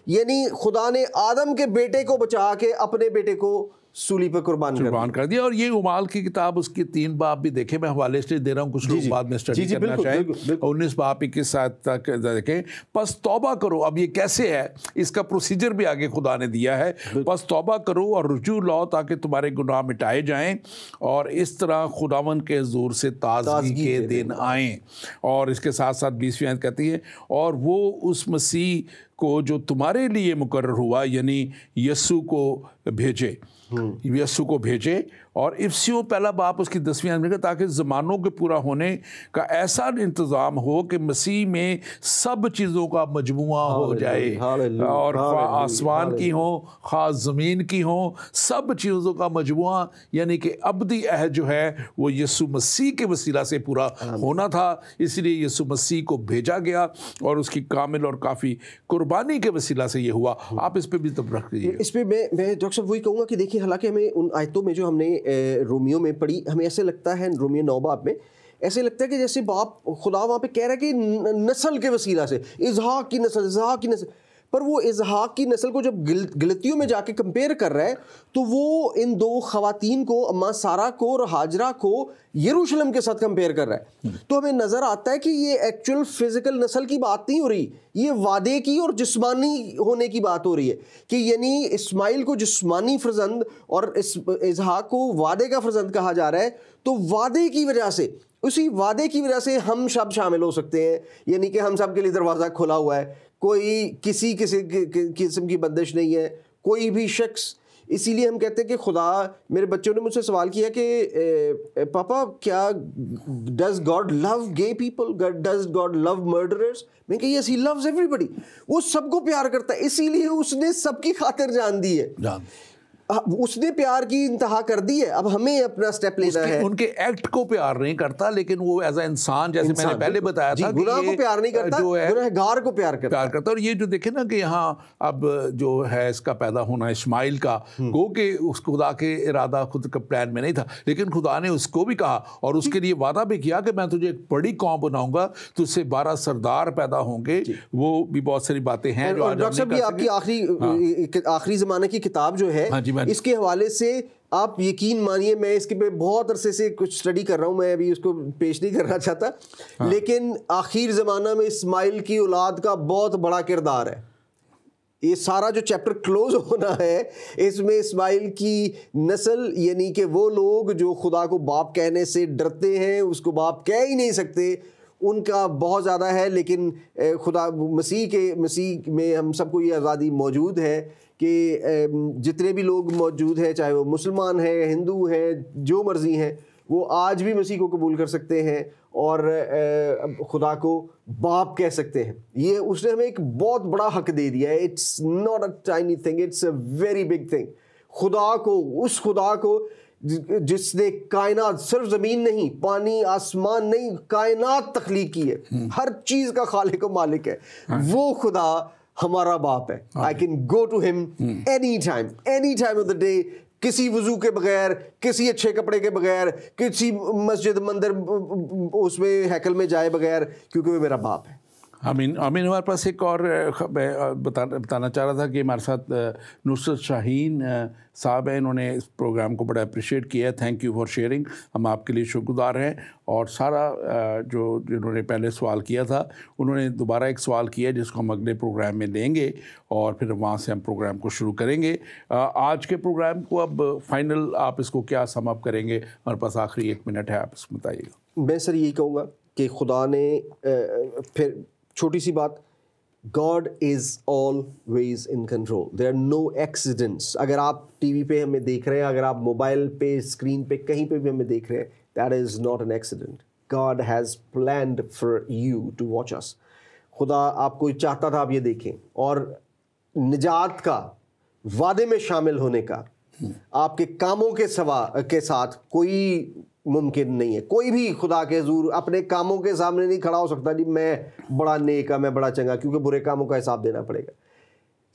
यानी खुदा ने आदम के बेटे को बचा के अपने बेटे को सूली पर कुर्बान कर दिया। और ये उमाल की किताब, उसकी 3 बाब भी देखे, मैं हवाले से दे रहा हूँ, कुछ लोग बाद में स्टडी करना चाहें। 19 बाब 21 तक देखें। बस तौबा करो। अब ये कैसे है, इसका प्रोसीजर भी आगे खुदा ने दिया है। बस तौबा करो और रुजू लाओ ताकि तुम्हारे गुनाह मिटाए जाएं और इस तरह खुदावन के हुजूर से ताज़गी के दिन आएँ। और इसके साथ साथ 20वीं आयत कहती है, और वो उस मसीह को जो तुम्हारे लिए मुकर्रर हुआ, यानी यस्सु को भेजे, यस्सु को भेजे। और इफ्सियों पहला बाप उसकी 10वीं आयत में, ताकि ज़मानों के पूरा होने का ऐसा इंतज़ाम हो कि मसीह में सब चीज़ों का मजमुआ हो जाए, और ख़्वाह आसमान की हो ख़्वाह ज़मीन की हो, सब चीज़ों का मजमुआ, यानी कि अबदी अहद जो है वो यीशु मसीह के वसीला से पूरा होना था। इसलिए यीशु मसीह को भेजा गया और उसकी कामिल और काफ़ी कुर्बानी के वसीला से ये हुआ। आप इस पर भी तब रख दीजिए। इस पर मैं डॉक्टर साहब वही कहूँगा कि देखिए, हालांकि हमें उन आयतों में जो हमने रोमियो में पढ़ी, हमें ऐसे लगता है, रोमियो 9 बाब में ऐसे लगता है कि जैसे बाप खुदा वहाँ पे कह रहा है कि नस्ल के वसीला से, इसहाक की नस्ल, पर वो इसहाक की नस्ल को जब गलतियों में जाके कंपेयर कर रहा है तो वो इन 2 खवातीन को, अम्मा सारा को और हाजरा को यरूशलेम के साथ कंपेयर कर रहा है। तो हमें नज़र आता है कि ये एक्चुअल फिजिकल नस्ल की बात नहीं हो रही, ये वादे की और जिस्मानी होने की बात हो रही है कि यानी इस्माइल को जिस्मानी फर्जंद और इसहाक को वादे का फर्जंद कहा जा रहा है। तो वादे की वजह से, उसी वादे की वजह से हम सब शामिल हो सकते हैं, यानी कि हम सब के लिए दरवाज़ा खुला हुआ है, कोई किसी किस्म की बंदिश नहीं है, कोई भी शख्स। इसीलिए हम कहते हैं कि खुदा, मेरे बच्चों ने मुझसे सवाल किया कि पापा क्या does God love gay people, does God love murderers? मैं कहा यस, ही लव्स एवरीबॉडी, वो सबको प्यार करता है, इसीलिए उसने सबकी खातिर जान दी है। उसने प्यार की इंतहा कर दी है, अब हमें अपना स्टेप लेना है। उनके एक्ट को प्यार नहीं करता, लेकिन वो एज अ इंसान, जैसे मैंने पहले बताया था, गुनाह को प्यार नहीं करता, गुनहगार को प्यार करता। और ये जो देखे ना कि यहाँ अब जो है इसका पैदा होना इस्माइल का, गो कि उस खुदा के इरादा खुद का प्लान में नहीं था, लेकिन खुदा ने उसको भी कहा और उसके लिए वादा भी किया कि मैं तुझे एक बड़ी कौम बनाऊंगा, तुझसे 12 सरदार पैदा होंगे। वो भी बहुत सारी बातें हैं जो डॉक्टर साहब, आपकी आखिरी ज़माने की किताब जो है, इसके हवाले से आप यकीन मानिए, मैं इसके पे बहुत अरसे से कुछ स्टडी कर रहा हूँ, मैं अभी उसको पेश नहीं करना चाहता, लेकिन आखिर ज़माना में इस्माइल की औलाद का बहुत बड़ा किरदार है। ये सारा जो चैप्टर क्लोज होना है, इसमें इस्माइल की नस्ल, यानी कि वो लोग जो खुदा को बाप कहने से डरते हैं, उसको बाप कह ही नहीं सकते, उनका बहुत ज़्यादा है। लेकिन खुदा मसीह में हम सबको ये आज़ादी मौजूद है कि जितने भी लोग मौजूद हैं, चाहे वो मुसलमान हैं, हिंदू हैं, जो मर्ज़ी हैं, वो आज भी मसीह को कबूल कर सकते हैं और खुदा को बाप कह सकते हैं। ये उसने हमें एक बहुत बड़ा हक दे दिया है। It's not a tiny thing, it's a very big thing. खुदा को, उस खुदा को जिसने कायनात, सिर्फ ज़मीन नहीं, पानी, आसमान नहीं, कायनात तख्लीक की है, हर चीज़ का खालिक और मालिक है, वो खुदा हमारा बाप है। I can go to him any time of the day, किसी वजू के बगैर, किसी अच्छे कपड़े के बगैर, किसी मस्जिद मंदिर उसमें हैकल में जाए बगैर, क्योंकि वो मेरा बाप है। आमीन आमीन। हमारे पास एक और बताना चाह रहा था कि हमारे साथ नुसरत शाहीन साहब हैं, इन्होंने इस प्रोग्राम को बड़ा अप्रिशिएट किया है। थैंक यू फॉर शेयरिंग, हम आपके लिए शुक्रगुजार हैं। और सारा जिन्होंने पहले सवाल किया था उन्होंने दोबारा एक सवाल किया जिसको हम अगले प्रोग्राम में लेंगे और फिर वहाँ से हम प्रोग्राम को शुरू करेंगे। आज के प्रोग्राम को अब फाइनल आप इसको क्या सम अप करेंगे? हमारे पास आखिरी 1 मिनट है, आप इसको बताइएगा। मैं सर यही कहूँगा कि खुदा ने फिर छोटी सी बात, God is always in control. There are no accidents. अगर आप टीवी पे हमें देख रहे हैं, अगर आप मोबाइल पे स्क्रीन पे कहीं पे भी हमें देख रहे हैं, that is not an accident. God has planned for you to watch us. खुदा आपको चाहता था आप ये देखें, और निजात का, वादे में शामिल होने का आपके कामों के साथ कोई मुमकिन नहीं है। कोई भी खुदा के हुजूर अपने कामों के सामने नहीं खड़ा हो सकता जी मैं बड़ा नेक, मैं बड़ा चंगा, क्योंकि बुरे कामों का हिसाब देना पड़ेगा।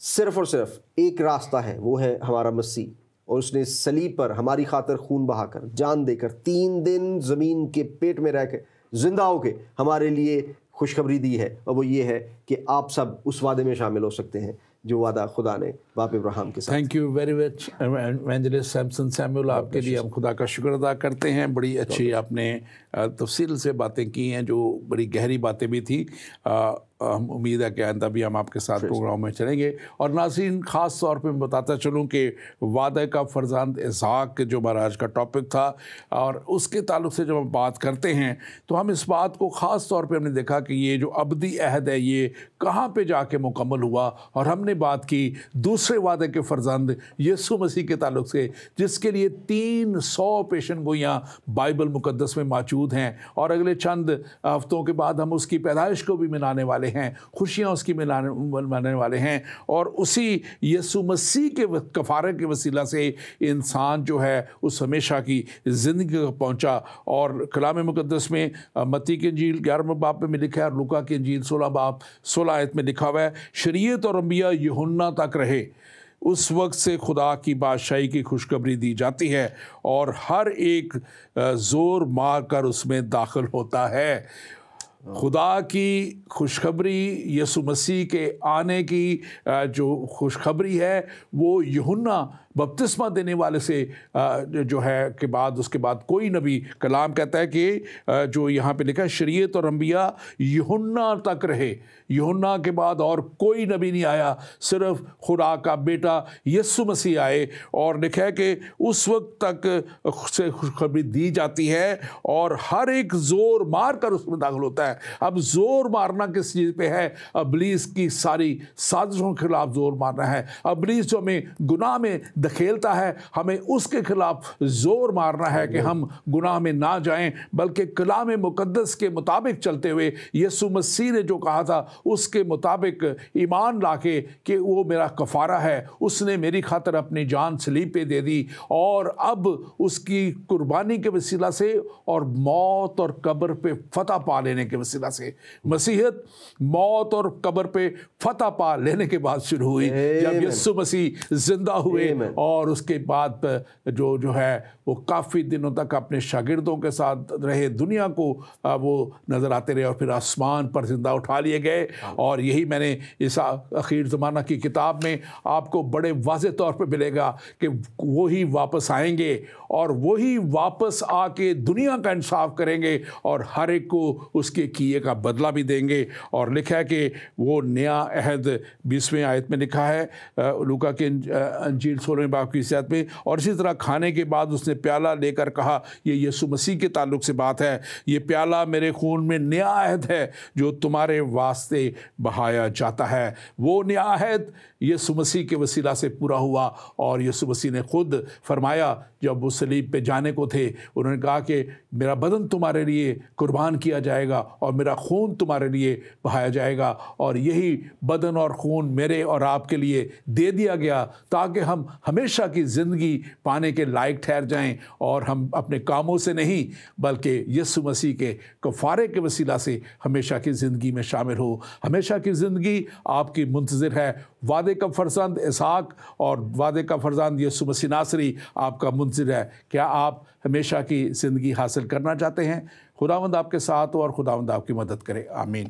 सिर्फ और सिर्फ एक रास्ता है, वो है हमारा मसीह, और उसने सलीब पर हमारी खातिर खून बहाकर, जान देकर, 3 दिन ज़मीन के पेट में रह के जिंदा होके हमारे लिए खुशखबरी दी है, और वो ये है कि आप सब उस वादे में शामिल हो सकते हैं जो वादा खुदा ने बाप इब्राहिम के साथ। Thank you very much evangelist Samson Samuel, आपके लिए हम खुदा का शुक्र अदा करते हैं। बड़ी अच्छी आपने तफसील से बातें की हैं, जो बड़ी गहरी बातें भी थी। हम उम्मीद है कि आइंदा भी हम आपके साथ प्रोग्राम में चलेंगे। और नाज़रीन, ख़ास तौर पे मैं बताता चलूँ कि वादे का फ़र्जंद इसहाक जो महाराज का टॉपिक था, और उसके ताल्लुक से जब हम बात करते हैं तो हम इस बात को ख़ास तौर पे हमने देखा कि ये जो अबदी अहद है ये कहाँ पे जाके मुकम्मल हुआ। और हमने बात की दूसरे वादे के फ़र्जंद यीशु मसीह के ताल्लुक से, जिसके लिए 300 पेशन गोइयाँ बाइबल मुक़द्दस में मौजूद हैं, और अगले चंद हफ्तों के बाद हम उसकी पैदाइश को भी मनाने वाले हैं, खुशियाँ उसकी मनाने वाले हैं। और उसी यीशु मसीह के कफ़ारे के वसीला से इंसान जो है उस हमेशा की ज़िंदगी को पहुँचा। और कलाम मुक़द्दस में मत्ती की इंजील 11वें बाब में लिखा है, और लूका की इंजील 16 बाब 16 आयत में लिखा हुआ है, शरीयत और अंबिया यूहन्ना तक रहे, उस वक्त से खुदा की बादशाही की खुशखबरी दी जाती है और हर एक ज़ोर मार कर उसमें दाखिल होता है। खुदा की खुशखबरी, यीशु मसीह के आने की जो खुशखबरी है वो यूहन्ना बपतिस्मा देने वाले से जो है के बाद, उसके बाद कोई नबी, कलाम कहता है कि जो यहाँ पे लिखा है शरीयत और अंबिया यूहन्ना तक रहे, यूहन्ना के बाद और कोई नबी नहीं आया, सिर्फ खुदा का बेटा यीशु मसीह आए। और लिखा है कि उस वक्त तक से खुशखबरी दी जाती है और हर एक जोर मार कर उसमें दाखिल होता है। अब जोर मारना किस चीज़ पे है? इब्लीस की सारी साजिशों के खिलाफ जोर मारना है। इब्लीस जो हमें गुनाह में खेलता है, हमें उसके खिलाफ जोर मारना है कि हम गुनाह में ना जाएं, बल्कि कलाम मुकद्दस के मुताबिक चलते हुए यीशु मसीह ने जो कहा था उसके मुताबिक ईमान लाके कि वो मेरा कफ़ारा है, उसने मेरी खातिर अपनी जान सलीब पे दे दी, और अब उसकी कुर्बानी के वसीला से और मौत और कब्र पे फतह पा लेने के वसीला से, मसीहत मौत और कब्र पे फतह पा लेने के बाद शुरू हुई, जब यीशु मसीह जिंदा हुए। और उसके बाद जो है वो काफ़ी दिनों तक अपने शागिर्दों के साथ रहे, दुनिया को वो नज़र आते रहे, और फिर आसमान पर जिंदा उठा लिए गए। और यही मैंने इस आखिर ज़माना की किताब में आपको बड़े वाज़ेह तौर पे मिलेगा कि वही वापस आएंगे और वही वापस आके दुनिया का इंसाफ करेंगे और हर एक को उसके किए का बदला भी देंगे। और लिखा है कि वो नया अहद 20वें आयत में लिखा है, लूका के इंजील 16वें बाब की आयत में, और इसी तरह खाने के बाद उसने प्याला लेकर कहा, ये यीशु मसीह के ताल्लुक से बात है, ये प्याला मेरे खून में नया अहद है जो तुम्हारे वास्ते बहाया जाता है। वो नया अहद यीशु मसीह के वसीला से पूरा हुआ। और यीशु मसीह ने खुद फरमाया जब वो सलीब पे जाने को थे, उन्होंने कहा कि मेरा बदन तुम्हारे लिए कुर्बान किया जाएगा और मेरा खून तुम्हारे लिए बहाया जाएगा, और यही बदन और खून मेरे और आपके लिए दे दिया गया ताकि हम हमेशा की ज़िंदगी पाने के लायक ठहर जाएं, और हम अपने कामों से नहीं बल्कि यीशु मसीह के कफ़ारे के वसीला से हमेशा की ज़िंदगी में शामिल हो। हमेशा की ज़िंदगी आपकी मुंतज़िर है। वादे का फरजंद इसहाक और वादे का फरजंद यीशु मसीह नासरी आपका मुंतज़िर है। क्या आप हमेशा की ज़िंदगी हासिल करना चाहते हैं? खुदावंद आपके साथ हो और खुदावंद आपकी मदद करे। आमीन।